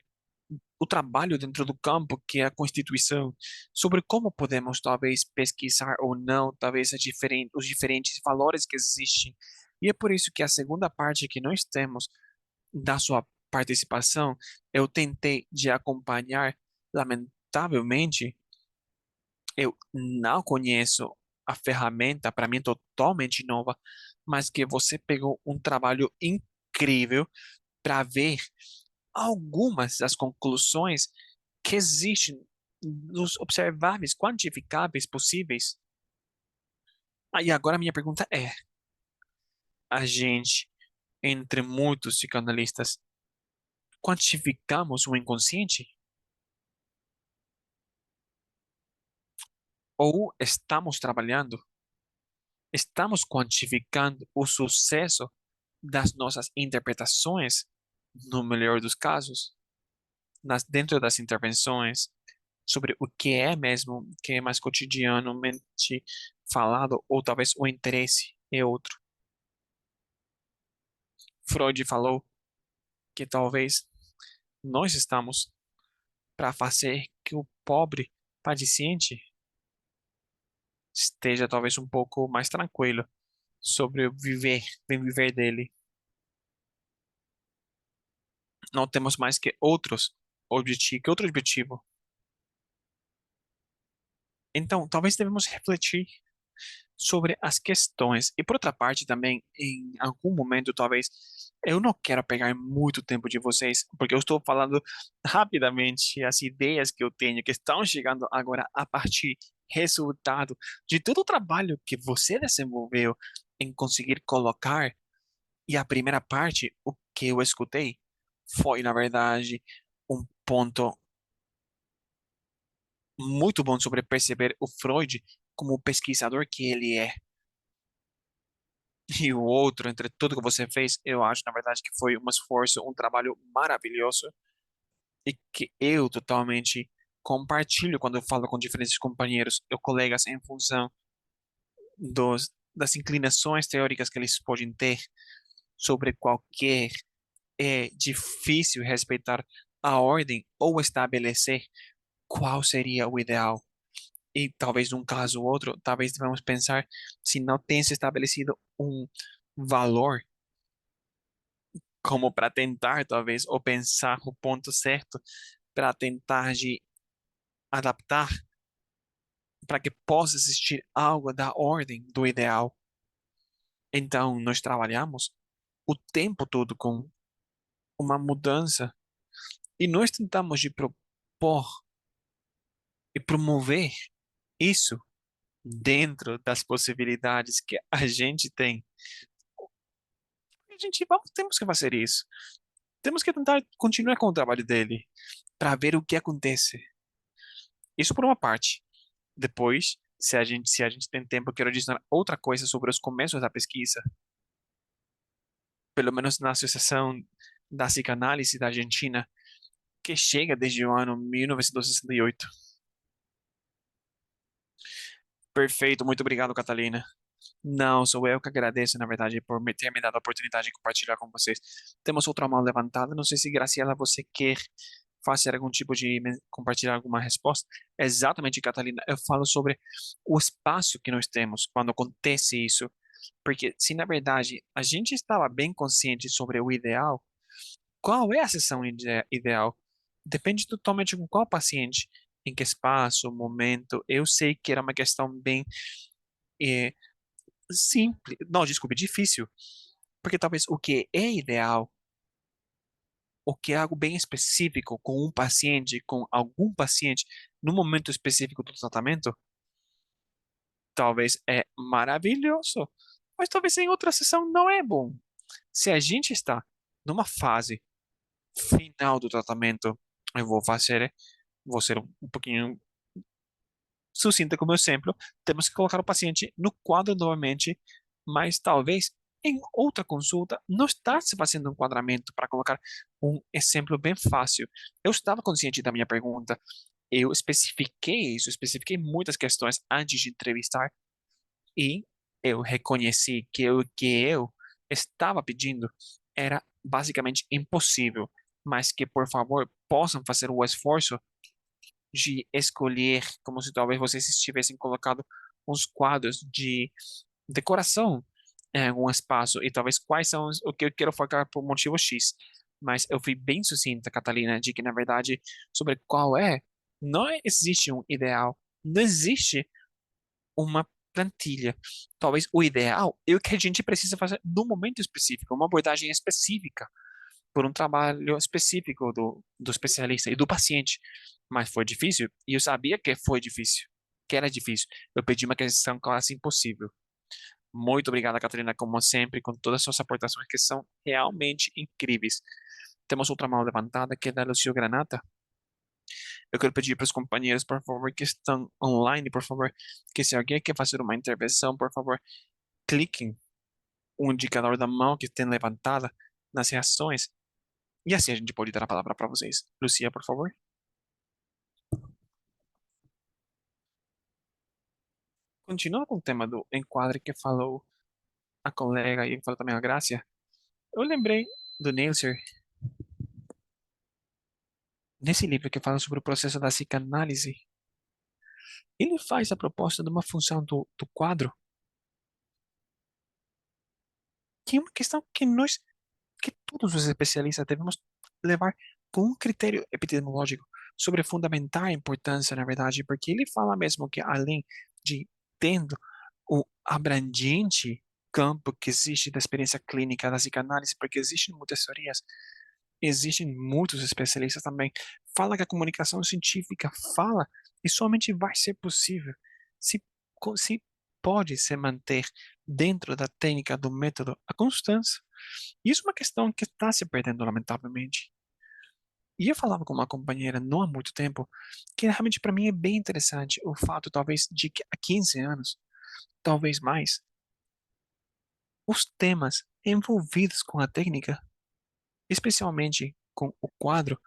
o trabalho dentro do campo, que é a Constituição, sobre como podemos talvez pesquisar ou não, talvez os diferentes valores que existem. E é por isso que a segunda parte que nós temos da sua participação, eu tentei de acompanhar. Lamentavelmente, eu não conheço a ferramenta, para mim totalmente nova, mas que você pegou um trabalho incrível para ver algumas das conclusões que existem nos observáveis, quantificáveis possíveis. Aí agora a minha pergunta é: a gente, entre muitos psicanalistas, quantificamos o inconsciente? Ou estamos trabalhando, estamos quantificando o sucesso das nossas interpretações, no melhor dos casos, dentro das intervenções, sobre o que é mesmo, que é mais cotidianamente falado, ou talvez o interesse é outro. Freud falou que talvez nós estamos para fazer que o pobre padeciente esteja talvez um pouco mais tranquilo sobre o bem viver dele. Não temos mais que outro objetivo. Então, talvez devemos refletir sobre as questões. E por outra parte, também, em algum momento, talvez, eu não quero pegar muito tempo de vocês, porque eu estou falando rapidamente as ideias que eu tenho, que estão chegando agora a partir resultado de todo o trabalho que você desenvolveu em conseguir colocar. E a primeira parte, o que eu escutei, foi, na verdade, um ponto muito bom sobre perceber o Freud como o pesquisador que ele é. E o outro, entre tudo que você fez, eu acho, na verdade, que foi um esforço, um trabalho maravilhoso e que eu totalmente compartilho quando eu falo com diferentes companheiros ou colegas em função das inclinações teóricas que eles podem ter sobre qualquer é difícil respeitar a ordem ou estabelecer qual seria o ideal. E talvez num caso ou outro, talvez devamos pensar se não tem se estabelecido um valor como para tentar, talvez, ou pensar o ponto certo para tentar de adaptar para que possa existir algo da ordem do ideal. Então, nós trabalhamos o tempo todo com uma mudança e nós tentamos de propor e promover isso dentro das possibilidades que a gente tem. A gente temos que fazer isso. Temos que tentar continuar com o trabalho dele para ver o que acontece. Isso por uma parte. Depois, se a gente tem tempo, eu quero adicionar outra coisa sobre os começos da pesquisa. Pelo menos na Associação da Psicanálise da Argentina, que chega desde o ano 1968. Perfeito, muito obrigado, Catalina. Não, sou eu que agradeço, na verdade, por ter me dado a oportunidade de compartilhar com vocês. Temos outra mão levantada. Não sei se, Graciela, você quer fazer algum tipo de compartilhar alguma resposta. Exatamente, Catalina. Eu falo sobre o espaço que nós temos quando acontece isso. Porque se, na verdade, a gente estava bem consciente sobre o ideal, qual é a sessão ideal? Depende totalmente com qual paciente, em que espaço, momento. Eu sei que era uma questão bem eh, simples, não, desculpe, difícil, porque talvez o que é ideal, o que é algo bem específico com um paciente, com algum paciente, no momento específico do tratamento, talvez é maravilhoso, mas talvez em outra sessão não é bom. Se a gente está numa fase final do tratamento, eu vou ser um pouquinho sucinta como exemplo, temos que colocar o paciente no quadro novamente, mas talvez em outra consulta não está se fazendo um enquadramento para colocar um exemplo bem fácil. Eu estava consciente da minha pergunta, eu especifiquei isso, especifiquei muitas questões antes de entrevistar e eu reconheci que o que eu estava pedindo era basicamente impossível, mas que por favor possam fazer o esforço de escolher, como se talvez vocês tivessem colocado uns quadros de decoração em algum espaço e talvez quais são o que eu quero focar por motivo X. Mas eu fui bem sucinta, Catalina, de que na verdade sobre qual é, não existe um ideal, não existe uma plantilha. Talvez o ideal é o que a gente precisa fazer no momento específico, uma abordagem específica por um trabalho específico do especialista e do paciente. Mas foi difícil e eu sabia que foi difícil, que era difícil. Eu pedi uma questão quase impossível. Muito obrigada, Catarina, como sempre, com todas as suas aportações que são realmente incríveis. Temos outra mão levantada, que é da Lucio Granata. Eu quero pedir para os companheiros, por favor, que estão online, por favor, que se alguém quer fazer uma intervenção, por favor, cliquem o indicador da mão que tem levantada nas reações. E assim a gente pode dar a palavra para vocês. Lucia, por favor. Continua com o tema do enquadre que falou a colega e que falou também a Grácia. Eu lembrei do Neusser, nesse livro que fala sobre o processo da psicanálise. Ele faz a proposta de uma função do quadro, que é uma questão que todos os especialistas devemos levar com um critério epidemiológico sobre fundamentar a importância, na verdade, porque ele fala mesmo que além de tendo o abrangente campo que existe da experiência clínica da psicanálise, porque existem muitas teorias, existem muitos especialistas também, fala que a comunicação científica fala e somente vai ser possível se, se pode se manter dentro da técnica do método a constância. Isso é uma questão que está se perdendo, lamentavelmente. E eu falava com uma companheira não há muito tempo, que realmente para mim é bem interessante o fato, talvez, de que há 15 anos, talvez mais, os temas envolvidos com a técnica, especialmente com o quadro,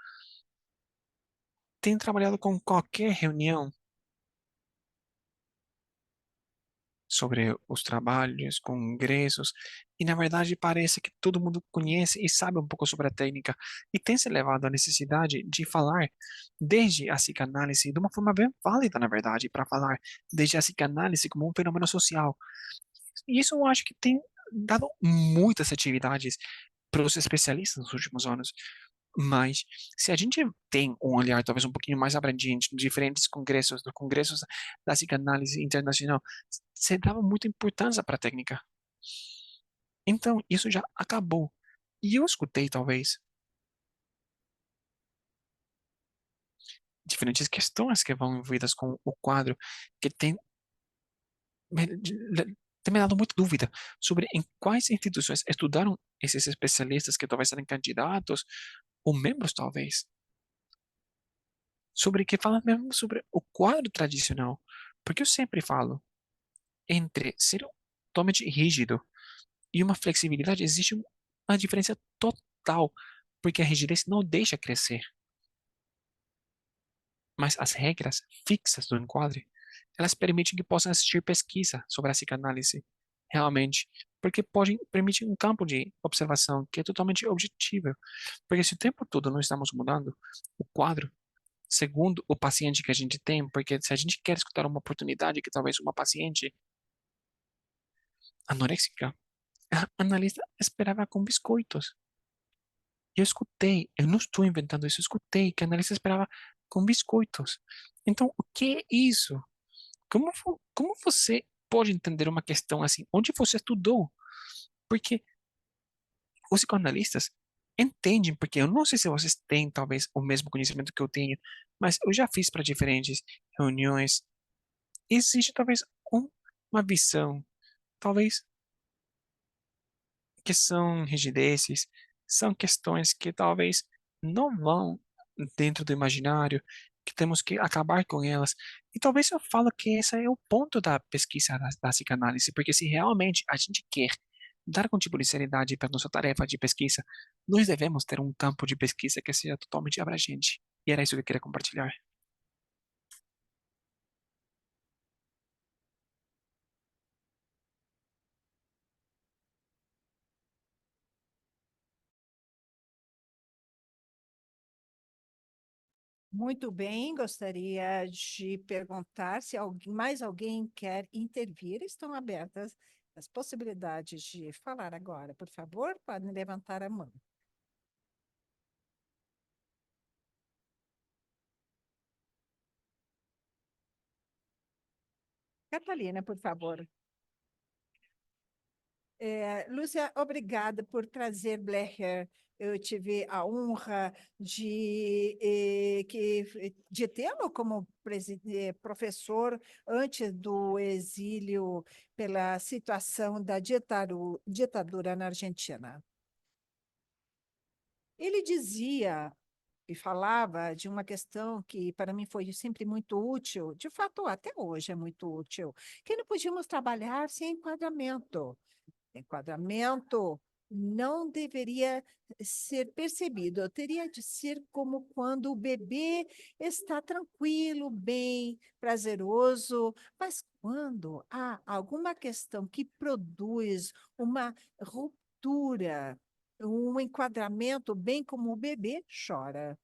têm trabalhado com qualquer reunião sobre os trabalhos, congressos, e na verdade parece que todo mundo conhece e sabe um pouco sobre a técnica, e tem se levado à necessidade de falar desde a psicanálise de uma forma bem válida, na verdade, para falar desde a psicanálise como um fenômeno social. E isso eu acho que tem dado muitas atividades para os especialistas nos últimos anos. Mas se a gente tem um olhar talvez um pouquinho mais abrangente em diferentes congressos, dos congressos da psicanálise internacional, você dava muita importância para a técnica. Então, isso já acabou. E eu escutei, talvez, diferentes questões que vão envolvidas com o quadro, que tem me dado muita dúvida sobre em quais instituições estudaram esses especialistas que talvez serem candidatos ou membros, talvez, sobre que falam mesmo sobre o quadro tradicional. Porque eu sempre falo, entre ser totalmente rígido e uma flexibilidade, existe uma diferença total, porque a rigidez não deixa crescer, mas as regras fixas do enquadre, elas permitem que possam assistir pesquisa sobre a psicanálise, realmente, porque podem permitir um campo de observação que é totalmente objetivo, porque se o tempo todo não estamos mudando o quadro, segundo o paciente que a gente tem, porque se a gente quer escutar uma oportunidade que talvez uma paciente anoréxica, a analista esperava com biscoitos. Eu escutei, eu não estou inventando isso, eu escutei que a analista esperava com biscoitos. Então, o que é isso? Como você pode entender uma questão assim? Onde você estudou? Porque os psicoanalistas entendem, porque eu não sei se vocês têm talvez o mesmo conhecimento que eu tenho, mas eu já fiz para diferentes reuniões. Existe talvez uma visão, talvez que são rigidezes, são questões que talvez não vão dentro do imaginário, que temos que acabar com elas. E talvez eu falo que esse é o ponto da pesquisa da psicanálise, porque se realmente a gente quer dar algum tipo de seriedade para nossa tarefa de pesquisa, nós devemos ter um campo de pesquisa que seja totalmente abrangente. E era isso que eu queria compartilhar. Muito bem, gostaria de perguntar se mais alguém quer intervir. Estão abertas as possibilidades de falar agora. Por favor, podem levantar a mão. Catalina, por favor. Lúcia, obrigada por trazer Blecher. Eu tive a honra de tê-lo como professor antes do exílio pela situação da ditadura na Argentina. Ele dizia e falava de uma questão que para mim foi sempre muito útil, de fato, até hoje é muito útil, que não podíamos trabalhar sem enquadramento. Enquadramento não deveria ser percebido, teria de ser como quando o bebê está tranquilo, bem, prazeroso, mas quando há alguma questão que produz uma ruptura, um enquadramento, bem como o bebê chora.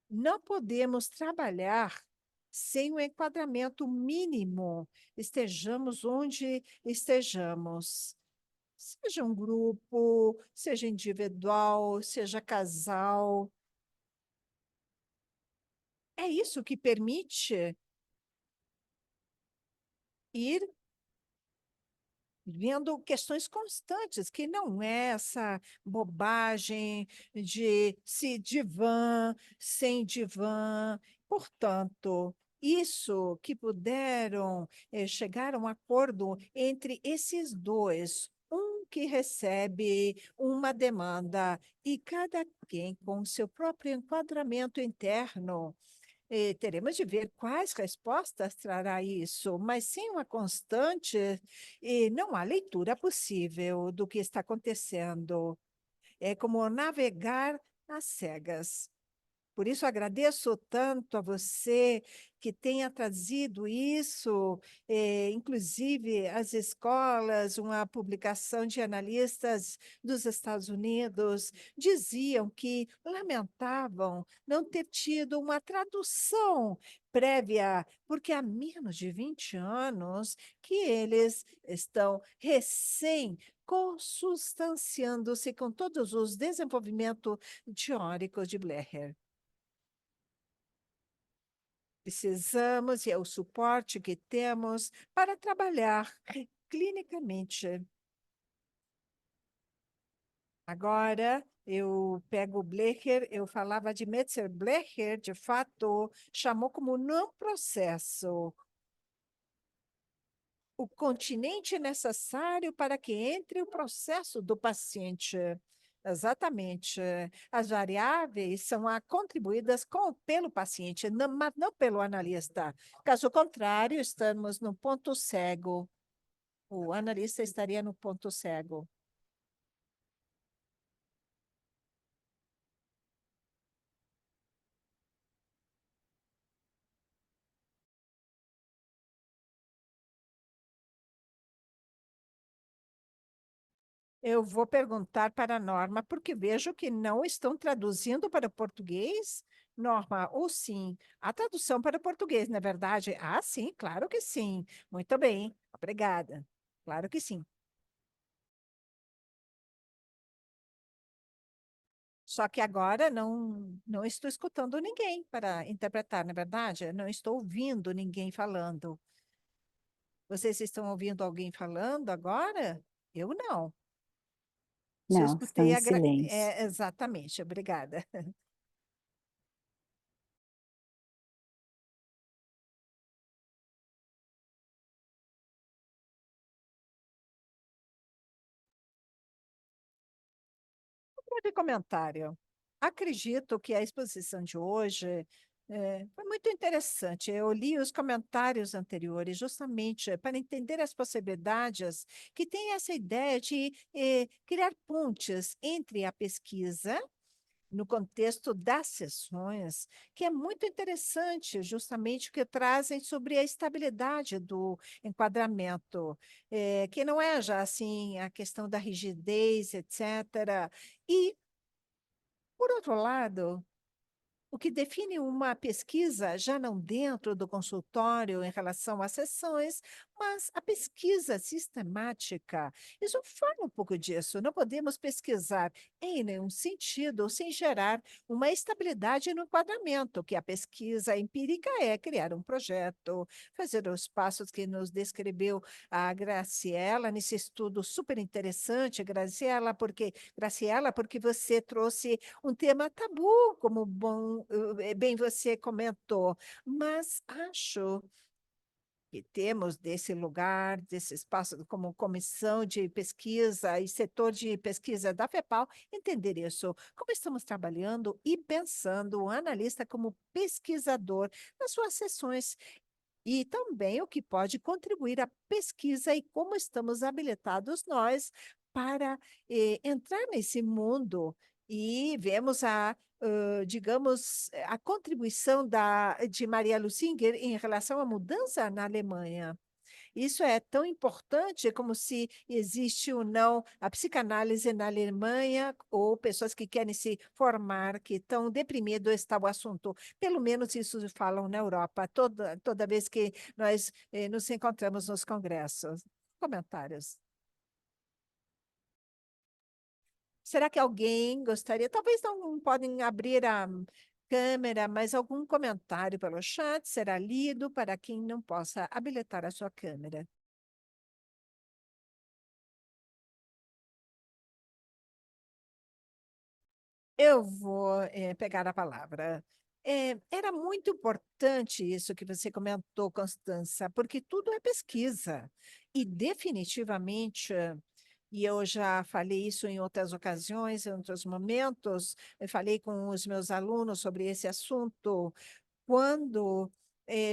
Não podemos trabalhar sem o enquadramento mínimo, estejamos onde estejamos. Seja um grupo, seja individual, seja casal. É isso que permite ir vendo questões constantes, que não é essa bobagem de se divã, sem divã. Portanto, isso que puderam chegar a um acordo entre esses dois, um que recebe uma demanda e cada quem com seu próprio enquadramento interno, teremos de ver quais respostas trará isso, mas sem uma constante, não há leitura possível do que está acontecendo. É como navegar às cegas. Por isso, agradeço tanto a você que tenha trazido isso, inclusive as escolas, uma publicação de analistas dos Estados Unidos, diziam que lamentavam não ter tido uma tradução prévia, porque há menos de 20 anos que eles estão recém consubstanciando-se com todos os desenvolvimentos teóricos de Blecher. Precisamos, e é o suporte que temos para trabalhar clinicamente. Agora, eu pego o Blecher, eu falava de Metzer Blecher, de fato, chamou como não processo o continente necessário para que entre o processo do paciente. Exatamente. As variáveis são contribuídas pelo paciente, mas não pelo analista. Caso contrário, estamos no ponto cego. O analista estaria no ponto cego. Eu vou perguntar para a Norma, porque vejo que não estão traduzindo para o português. Norma, ou sim, a tradução para o português, na verdade? Ah, sim, claro que sim. Muito bem, obrigada. Claro que sim. Só que agora não estou escutando ninguém para interpretar, na verdade? Não estou ouvindo ninguém falando. Vocês estão ouvindo alguém falando agora? Eu não. Só Não, estão escutei em silêncio. exatamente, obrigada. De comentário. Acredito que a exposição de hoje foi muito interessante. Eu li os comentários anteriores justamente para entender as possibilidades que tem essa ideia de criar pontes entre a pesquisa no contexto das sessões, que é muito interessante, justamente o que trazem sobre a estabilidade do enquadramento, que não é já assim a questão da rigidez, etc. E, por outro lado, o que define uma pesquisa, já não dentro do consultório em relação às sessões, mas a pesquisa sistemática. Isso fala um pouco disso. Não podemos pesquisar em nenhum sentido sem gerar uma estabilidade no enquadramento, que a pesquisa empírica é criar um projeto, fazer os passos que nos descreveu a Graciela nesse estudo super interessante, Graciela, porque você trouxe um tema tabu, como bem você comentou, mas acho que temos desse lugar, desse espaço, como comissão de pesquisa e setor de pesquisa da FEPAL, entender isso, como estamos trabalhando e pensando o analista como pesquisador nas suas sessões e também o que pode contribuir à pesquisa e como estamos habilitados nós para entrar nesse mundo e vemos digamos, a contribuição de Maria Lusinger em relação à mudança na Alemanha. Isso é tão importante como se existe ou não a psicanálise na Alemanha ou pessoas que querem se formar, que estão deprimidos está o assunto. Pelo menos isso falam na Europa, toda vez que nós nos encontramos nos congressos. Comentários. Será que alguém gostaria? Talvez não podem abrir a câmera, mas algum comentário pelo chat será lido para quem não possa habilitar a sua câmera. Eu vou pegar a palavra. Era muito importante isso que você comentou, Constança, porque tudo é pesquisa. E definitivamente, e eu já falei isso em outras ocasiões, em outros momentos, eu falei com os meus alunos sobre esse assunto, quando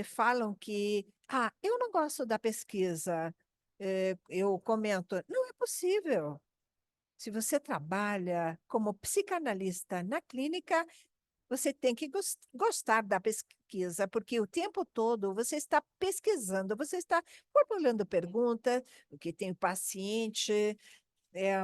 falam que, eu não gosto da pesquisa, eu comento, não é possível. Se você trabalha como psicanalista na clínica, você tem que gostar da pesquisa, porque o tempo todo você está pesquisando, você está formulando perguntas, o que tem o paciente, é,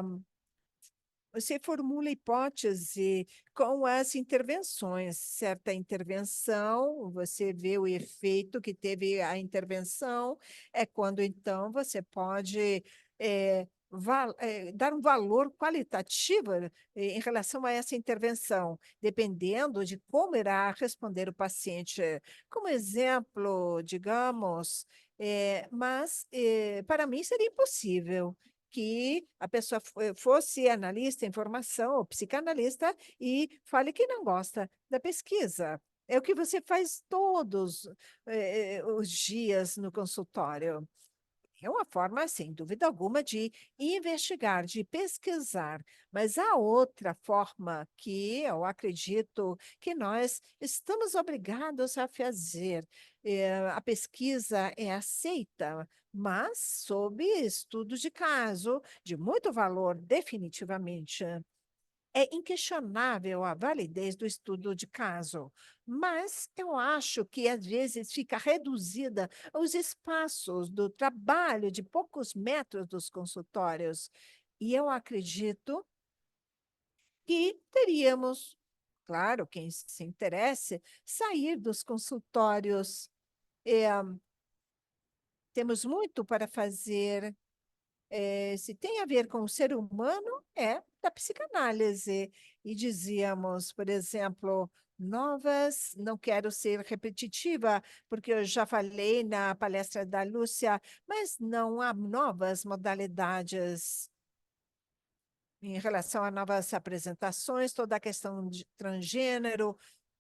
você formula hipótese com as intervenções. Certa intervenção, você vê o efeito que teve a intervenção, é quando então você pode dar um valor qualitativo em relação a essa intervenção, dependendo de como irá responder o paciente. Como exemplo, digamos, mas para mim seria impossível que a pessoa fosse analista em formação ou psicanalista e fale que não gosta da pesquisa. É o que você faz todos os dias no consultório. É uma forma, sem dúvida alguma, de investigar, de pesquisar. Mas há outra forma que eu acredito que nós estamos obrigados a fazer. A pesquisa é aceita, mas sob estudo de caso, de muito valor, definitivamente. É inquestionável a validez do estudo de caso, mas eu acho que às vezes fica reduzida aos espaços do trabalho de poucos metros dos consultórios. E eu acredito que teríamos, claro, quem se interesse, sair dos consultórios. É, temos muito para fazer. Se tem a ver com o ser humano, é da psicanálise. E dizíamos, por exemplo, novas, não quero ser repetitiva, porque eu já falei na palestra da Lúcia, mas não há novas modalidades em relação a novas apresentações, toda a questão de transgênero.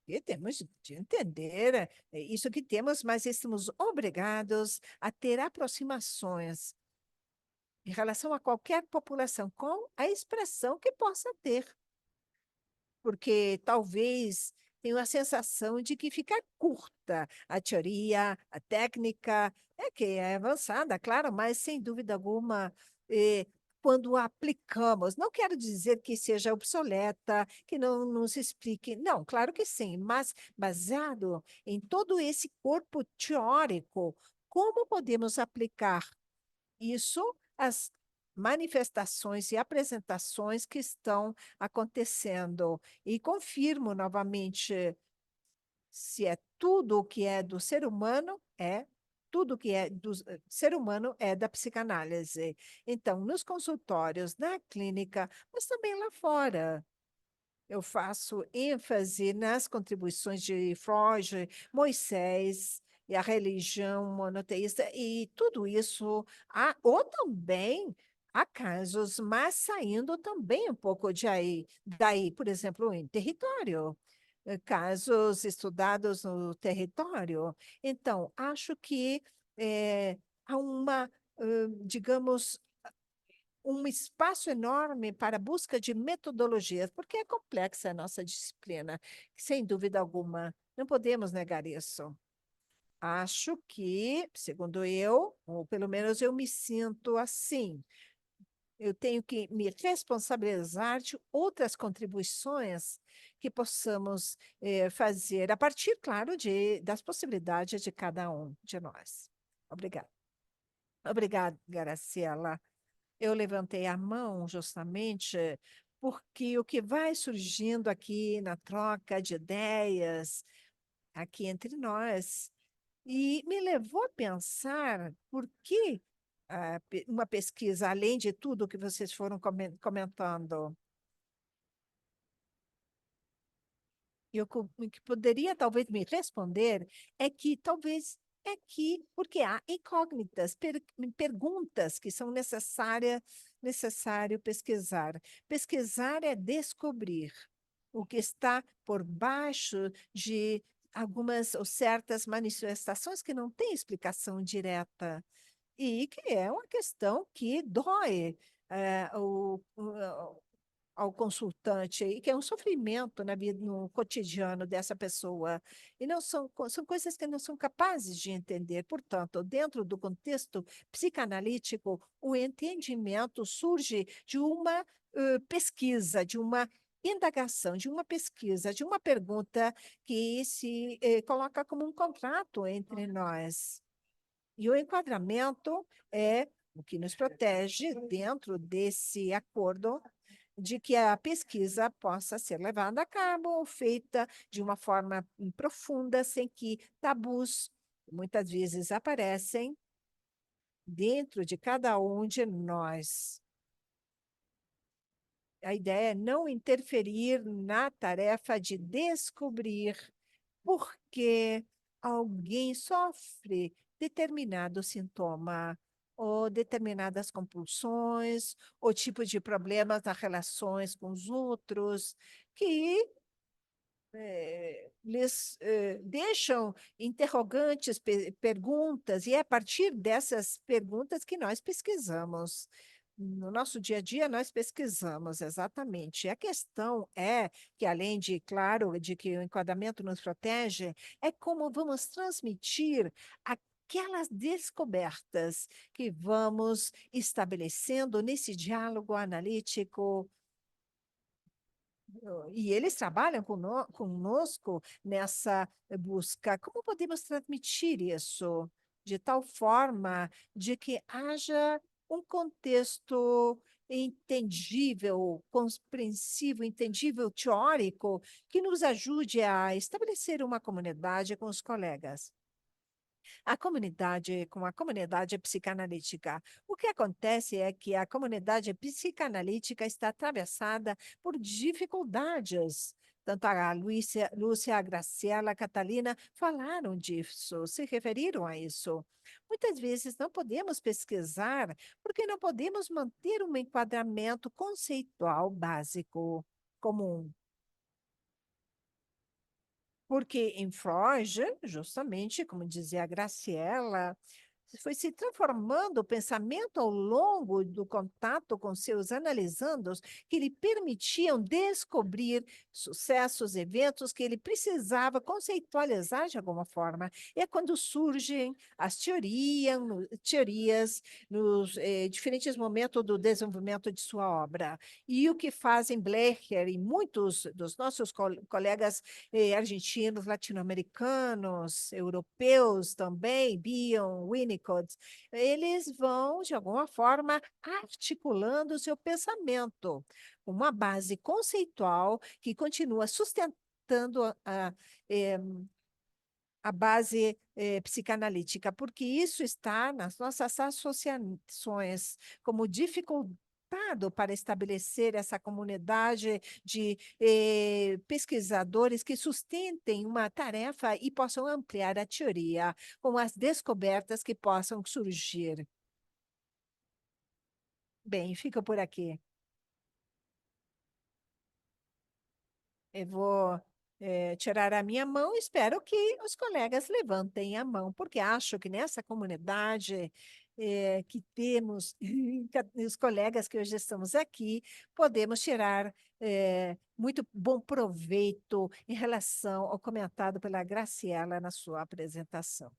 E temos de entender isso que temos, mas estamos obrigados a ter aproximações em relação a qualquer população, com a expressão que possa ter, porque talvez tenha a sensação de que fica curta a teoria, a técnica, é que é avançada, claro, mas sem dúvida alguma, quando a aplicamos, não quero dizer que seja obsoleta, que não nos explique, não, claro que sim, mas baseado em todo esse corpo teórico, como podemos aplicar isso as manifestações e apresentações que estão acontecendo. E confirmo novamente, se é tudo o que é do ser humano, é tudo o que é do ser humano é da psicanálise. Então, nos consultórios, na clínica, mas também lá fora. Eu faço ênfase nas contribuições de Freud, Moisés e a religião monoteísta, e tudo isso, ou também há casos, mas saindo também um pouco de aí, daí, por exemplo, em território, casos estudados no território. Então, acho que há uma, digamos, um espaço enorme para a busca de metodologias, porque é complexa a nossa disciplina, sem dúvida alguma, não podemos negar isso. Acho que, segundo eu, ou pelo menos eu me sinto assim, eu tenho que me responsabilizar de outras contribuições que possamos fazer, a partir, claro, das possibilidades de cada um de nós. Obrigada. Obrigada, Graciela. Eu levantei a mão justamente porque o que vai surgindo aqui na troca de ideias, aqui entre nós, e me levou a pensar por que uma pesquisa, além de tudo que vocês foram comentando, e o que poderia talvez me responder é que talvez é que, porque há incógnitas, perguntas que são necessário pesquisar. Pesquisar é descobrir o que está por baixo de algumas ou certas manifestações que não têm explicação direta e que é uma questão que dói ao consultante e que é um sofrimento na vida, no cotidiano dessa pessoa. E não são coisas que não são capazes de entender. Portanto, dentro do contexto psicanalítico, o entendimento surge de uma pesquisa, de uma indagação, de uma pesquisa, de uma pergunta que se coloca como um contrato entre nós. E o enquadramento é o que nos protege dentro desse acordo de que a pesquisa possa ser levada a cabo, feita de uma forma profunda, sem que tabus muitas vezes aparecem dentro de cada um de nós. A ideia é não interferir na tarefa de descobrir por que alguém sofre determinado sintoma ou determinadas compulsões, ou tipo de problemas nas relações com os outros, que lhes deixam interrogantes, perguntas, e é a partir dessas perguntas que nós pesquisamos. No nosso dia a dia, nós pesquisamos exatamente. A questão é que, além de, claro, de que o enquadramento nos protege, é como vamos transmitir aquelas descobertas que vamos estabelecendo nesse diálogo analítico, e eles trabalham conosco nessa busca. Como podemos transmitir isso de tal forma de que haja um contexto entendível, compreensível, entendível, teórico, que nos ajude a estabelecer uma comunidade com os colegas? Com a comunidade psicanalítica. O que acontece é que a comunidade psicanalítica está atravessada por dificuldades. Tanto a Lúcia, a Graciela, a Catalina falaram disso, se referiram a isso. Muitas vezes não podemos pesquisar porque não podemos manter um enquadramento conceitual básico comum. Porque em Freud, justamente, como dizia a Graciela, foi se transformando o pensamento ao longo do contato com seus analisandos, que lhe permitiam descobrir sucessos, eventos que ele precisava conceitualizar de alguma forma. É quando surgem as teorias nos diferentes momentos do desenvolvimento de sua obra. E o que fazem Blecher e muitos dos nossos colegas argentinos, latino-americanos, europeus também, Bion, Winnicott, eles vão, de alguma forma, articulando o seu pensamento, uma base conceitual que continua sustentando eh, a base psicanalítica, porque isso está nas nossas associações como dificuldade para estabelecer essa comunidade de pesquisadores que sustentem uma tarefa e possam ampliar a teoria com as descobertas que possam surgir. Bem, fica por aqui. Eu vou tirar a minha mão e espero que os colegas levantem a mão, porque acho que nessa comunidade que temos, os colegas que hoje estamos aqui, podemos tirar muito bom proveito em relação ao comentado pela Graciela na sua apresentação.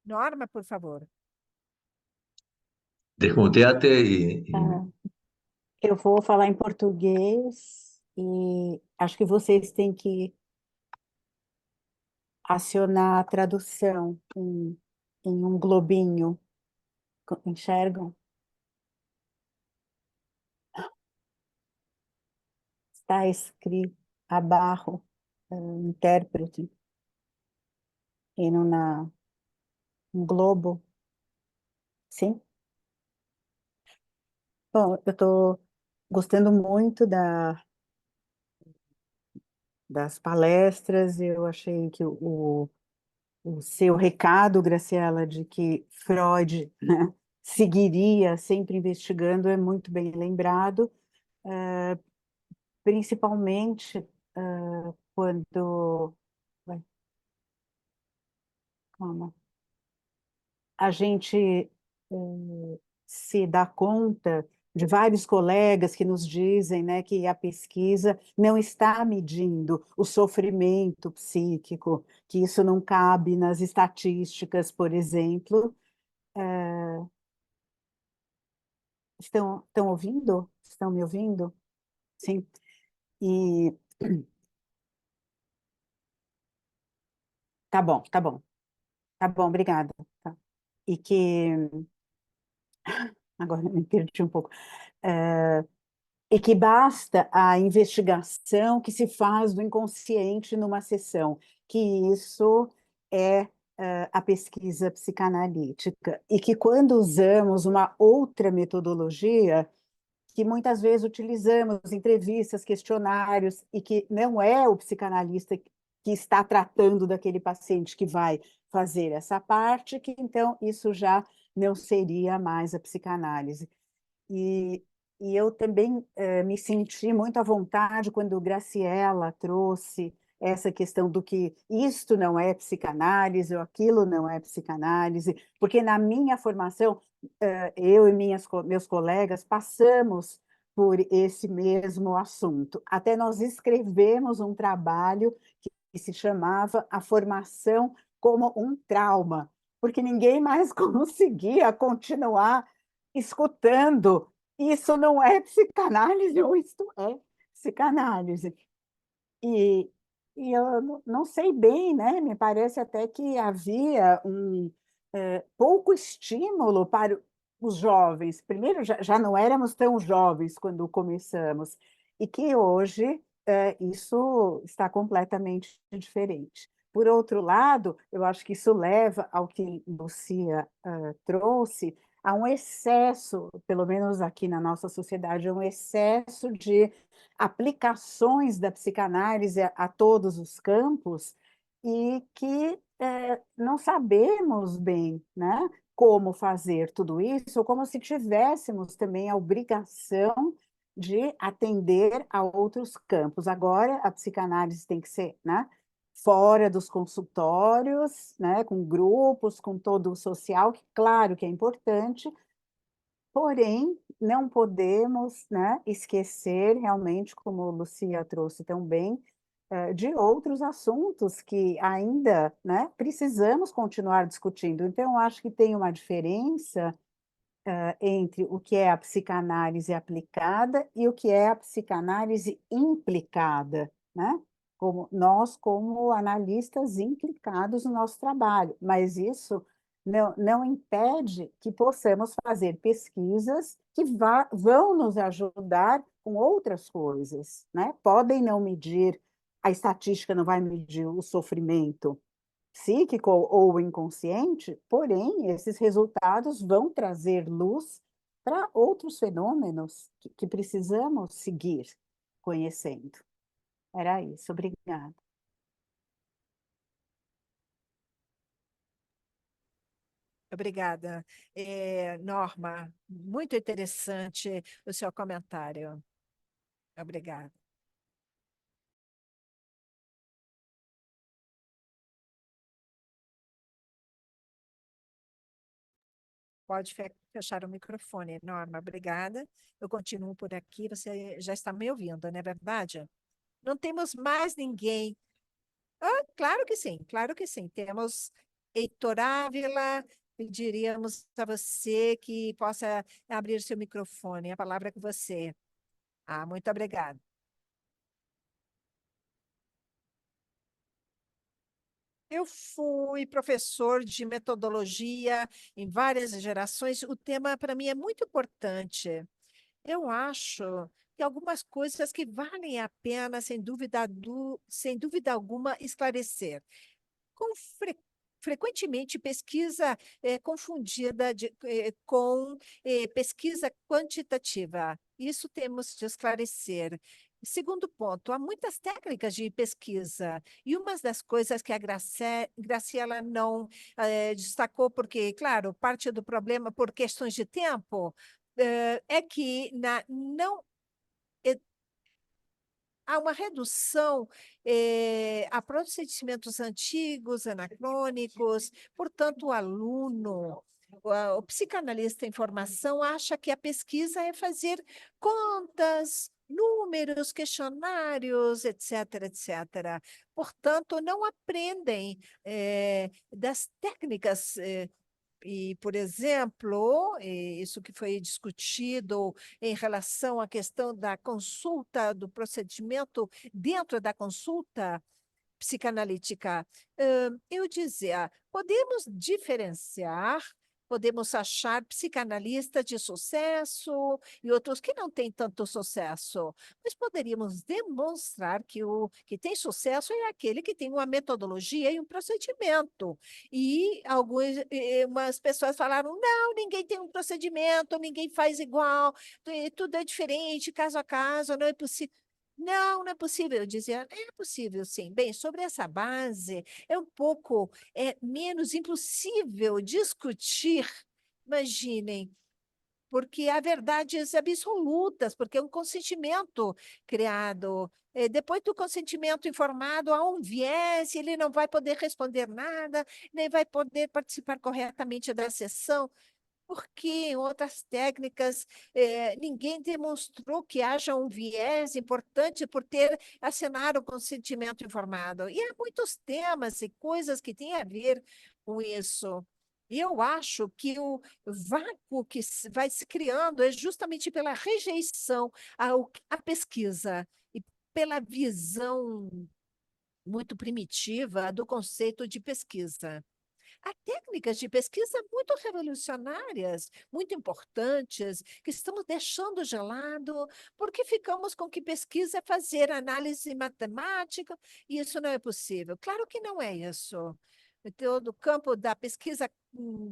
Norma, por favor. Desmuteate Ah, eu vou falar em português e acho que vocês têm que acionar a tradução em um globinho. Enxergam? Está escrito abaixo, intérprete, e um globo. Sim? Bom, eu estou gostando muito das palestras. Eu achei que o seu recado, Graciela, de que Freud, né, seguiria sempre investigando, é muito bem lembrado, principalmente quando vai, calma, a gente se dá conta de vários colegas que nos dizem, né, que a pesquisa não está medindo o sofrimento psíquico, que isso não cabe nas estatísticas, por exemplo. Estão ouvindo? Estão me ouvindo? Sim. E tá bom, tá bom, obrigada. Tá. E que agora me perdi um pouco. E que basta a investigação que se faz do inconsciente numa sessão, que isso é a pesquisa psicanalítica, e que quando usamos uma outra metodologia, que muitas vezes utilizamos entrevistas, questionários, e que não é o psicanalista que está tratando daquele paciente que vai fazer essa parte, que então isso já não seria mais a psicanálise. E, e eu também me senti muito à vontade quando Graciela trouxe essa questão do que isto não é psicanálise ou aquilo não é psicanálise, porque na minha formação, eu e meus colegas passamos por esse mesmo assunto. Até nós escrevemos um trabalho que se chamava A Formação como um Trauma, porque ninguém mais conseguia continuar escutando. Isso não é psicanálise ou isto é psicanálise. E, e eu não sei bem, né? Me parece até que havia pouco estímulo para os jovens. Primeiro, já não éramos tão jovens quando começamos, e que hoje isso está completamente diferente. Por outro lado, eu acho que isso leva ao que Lucia trouxe, a um excesso, pelo menos aqui na nossa sociedade, um excesso de aplicações da psicanálise a todos os campos, e que não sabemos bem, né, como fazer tudo isso, ou como se tivéssemos também a obrigação de atender a outros campos. Agora, a psicanálise tem que ser, né, fora dos consultórios, né, com grupos, com todo o social, que claro que é importante, porém, não podemos, né, esquecer realmente, como a Lucia trouxe tão bem, de outros assuntos que ainda, né, precisamos continuar discutindo. Então, eu acho que tem uma diferença entre o que é a psicanálise aplicada e o que é a psicanálise implicada, né? Como nós, como analistas implicados no nosso trabalho, mas isso não impede que possamos fazer pesquisas que vão nos ajudar com outras coisas, né? Podem não medir, a estatística não vai medir o sofrimento psíquico ou inconsciente, porém, esses resultados vão trazer luz para outros fenômenos que precisamos seguir conhecendo. Era isso, obrigada. Obrigada. Norma, muito interessante o seu comentário. Obrigada. Pode fechar o microfone, Norma. Obrigada. Eu continuo por aqui. Você já está me ouvindo, não é verdade? Não temos mais ninguém. Ah, claro que sim, claro que sim. Temos Heitor Ávila. Pediríamos a você que possa abrir seu microfone. A palavra é com você. Ah, muito obrigada. Eu fui professor de metodologia em várias gerações. O tema, para mim, é muito importante. Eu acho que algumas coisas que valem a pena, sem dúvida alguma, esclarecer. Com frequentemente, pesquisa é confundida com pesquisa quantitativa. Isso temos de esclarecer. Segundo ponto, há muitas técnicas de pesquisa, e uma das coisas que a Graciela não destacou, porque, claro, parte do problema por questões de tempo, é que não há uma redução a procedimentos antigos, anacrônicos, portanto, o aluno, o psicanalista em formação, acha que a pesquisa é fazer contas, números, questionários, etc., etc. Portanto, não aprendem das técnicas e, por exemplo, isso que foi discutido em relação à questão da consulta, do procedimento dentro da consulta psicanalítica, eu dizia, podemos diferenciar Podemos achar psicanalistas de sucesso e outros que não têm tanto sucesso, mas poderíamos demonstrar que o que tem sucesso é aquele que tem uma metodologia e um procedimento. E umas pessoas falaram: não, ninguém tem um procedimento, ninguém faz igual, tudo é diferente, caso a caso, não é possível. Não, não é possível. Eu dizia, é possível, sim. Bem, sobre essa base, é um pouco menos impossível discutir, imaginem, porque há verdades absolutas, porque é um consentimento criado. Depois do consentimento informado, há um viés, ele não vai poder responder nada, nem vai poder participar corretamente da sessão, porque em outras técnicas ninguém demonstrou que haja um viés importante por ter assinado o consentimento informado. E há muitos temas e coisas que têm a ver com isso. E eu acho que o vácuo que vai se criando é justamente pela rejeição à pesquisa e pela visão muito primitiva do conceito de pesquisa. Há técnicas de pesquisa muito revolucionárias, muito importantes, que estamos deixando de lado, porque ficamos com que pesquisa é fazer análise matemática, e isso não é possível. Claro que não é isso. Todo o campo da pesquisa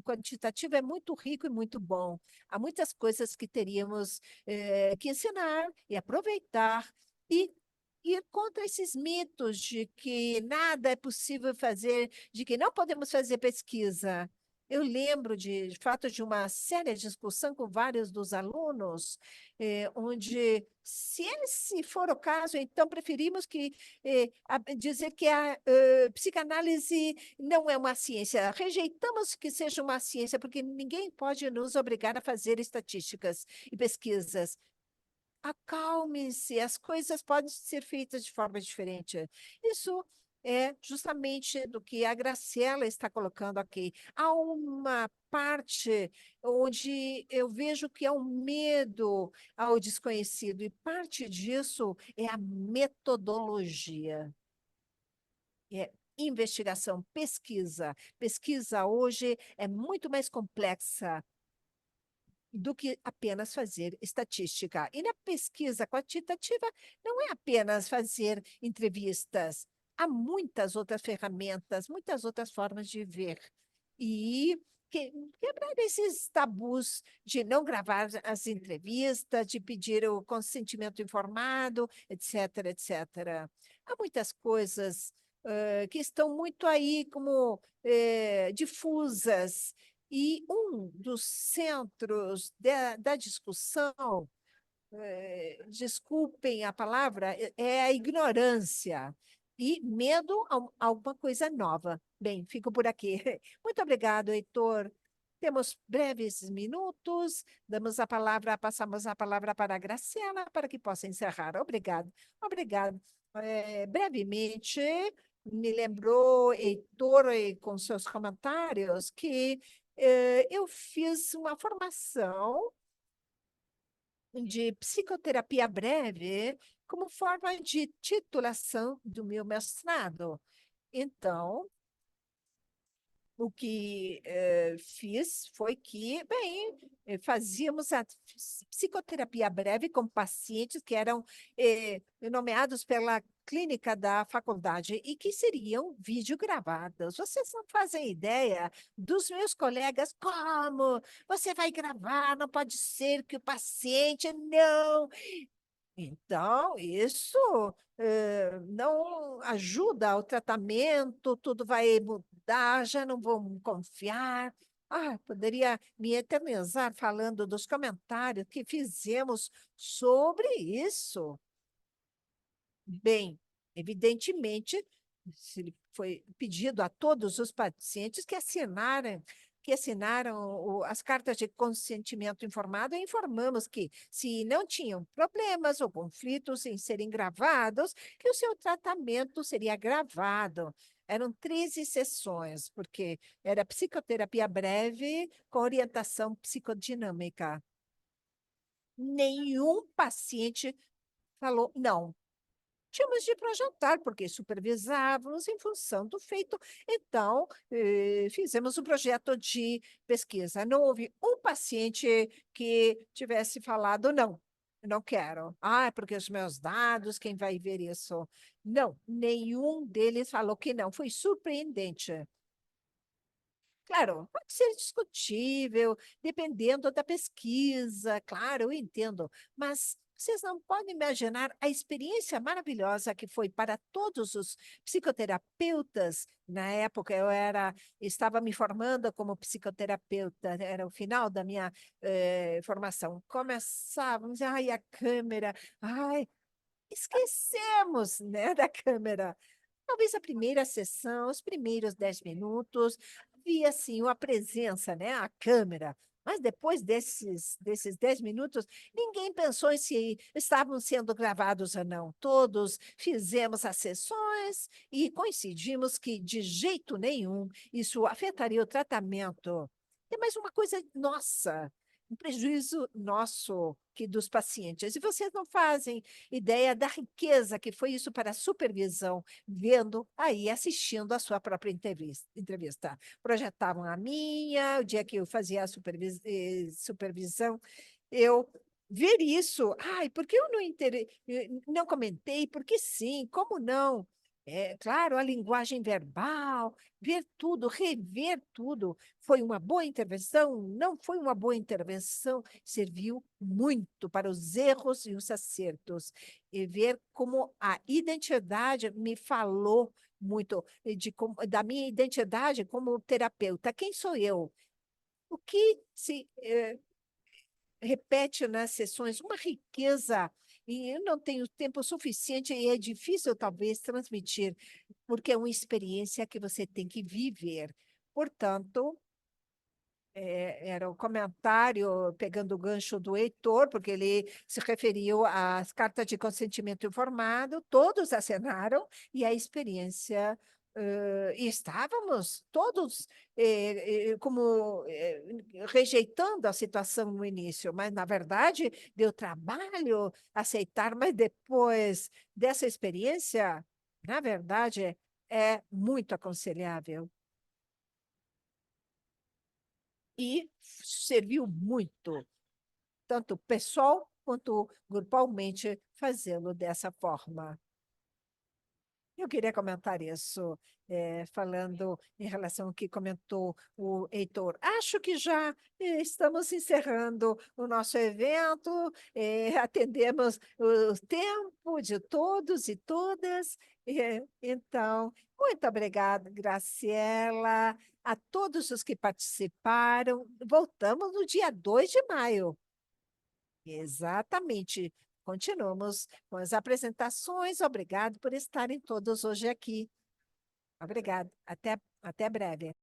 quantitativa é muito rico e muito bom. Há muitas coisas que teríamos que ensinar e aproveitar e ir contra esses mitos de que nada é possível fazer, de que não podemos fazer pesquisa. Eu lembro de fato de uma séria discussão com vários dos alunos, onde, se for o caso, então preferimos dizer que a psicanálise não é uma ciência. Rejeitamos que seja uma ciência, porque ninguém pode nos obrigar a fazer estatísticas e pesquisas. Acalme-se, as coisas podem ser feitas de forma diferente. Isso é justamente do que a Graciela está colocando aqui. Há uma parte onde eu vejo que há um medo ao desconhecido, e parte disso é a metodologia. É investigação, pesquisa. Pesquisa hoje é muito mais complexa do que apenas fazer estatística. E na pesquisa quantitativa, não é apenas fazer entrevistas. Há muitas outras ferramentas, muitas outras formas de ver. E quebrar esses tabus de não gravar as entrevistas, de pedir o consentimento informado, etc, etc. Há muitas coisas que estão muito aí como difusas, e um dos centros da discussão, desculpem a palavra, é a ignorância e medo a alguma coisa nova. Bem, fico por aqui. Muito obrigado, Heitor. Temos breves minutos, passamos a palavra para a Graciela para que possa encerrar. Obrigado. Obrigado. Brevemente, me lembrou, Heitor, com seus comentários, que eu fiz uma formação de psicoterapia breve como forma de titulação do meu mestrado. Então, o que fiz foi que, bem, fazíamos a psicoterapia breve com pacientes que eram nomeados pela clínica da faculdade e que seriam videogravadas. Vocês não fazem ideia dos meus colegas, como você vai gravar? Não pode ser que o paciente não. Então, isso não ajuda ao tratamento, tudo vai mudar, já não vão confiar. Ah, poderia me eternizar falando dos comentários que fizemos sobre isso. Bem, evidentemente, foi pedido a todos os pacientes que assinaram as cartas de consentimento informado, e informamos que, se não tinham problemas ou conflitos em serem gravados, que o seu tratamento seria gravado. Eram 13 sessões, porque era psicoterapia breve com orientação psicodinâmica. Nenhum paciente falou não. tínhamos de ir para jantar, porque supervisávamos em função do feito. Então, fizemos um projeto de pesquisa. Não houve um paciente que tivesse falado não. Não quero. Ah, porque os meus dados, quem vai ver isso? Não, nenhum deles falou que não. Foi surpreendente. Claro, pode ser discutível, dependendo da pesquisa, claro, eu entendo, mas vocês não podem imaginar a experiência maravilhosa que foi para todos os psicoterapeutas. Na época, estava me formando como psicoterapeuta, era o final da minha formação. Começávamos, ai, a câmera, ai, esquecemos, né, da câmera. Talvez a primeira sessão, os primeiros 10 minutos, havia assim uma presença, né? A câmera. Mas depois desses 10 minutos, ninguém pensou em se estavam sendo gravados ou não. Todos fizemos as sessões e coincidimos que, de jeito nenhum, isso afetaria o tratamento. Tem mais uma coisa nossa, um prejuízo nosso que dos pacientes. E vocês não fazem ideia da riqueza que foi isso para a supervisão vendo aí, assistindo a sua própria entrevista. Projetavam a minha, o dia que eu fazia a supervisão, eu ver isso. Ai, por que eu não comentei? Porque sim, como não? É, claro, a linguagem verbal, ver tudo, rever tudo. Foi uma boa intervenção? Não foi uma boa intervenção, serviu muito para os erros e os acertos e ver como a identidade me falou muito da minha identidade como terapeuta. Quem sou eu? O que se repete nas sessões? Uma riqueza. E eu não tenho tempo suficiente e é difícil, talvez, transmitir, porque é uma experiência que você tem que viver. Portanto, era o comentário, pegando o gancho do Heitor, porque ele se referiu às cartas de consentimento informado, todos acenaram, e a experiência, e estávamos todos como rejeitando a situação no início, mas, na verdade, deu trabalho aceitar, mas depois dessa experiência, na verdade, é muito aconselhável. E serviu muito, tanto pessoal quanto grupalmente, fazê-lo dessa forma. Eu queria comentar isso, falando em relação ao que comentou o Heitor. Acho que já estamos encerrando o nosso evento, atendemos o tempo de todos e todas. Então, muito obrigada, Graciela, a todos os que participaram. Voltamos no dia 2 de maio. Exatamente. Continuamos com as apresentações. Obrigado por estarem todos hoje aqui. Obrigado. Até breve.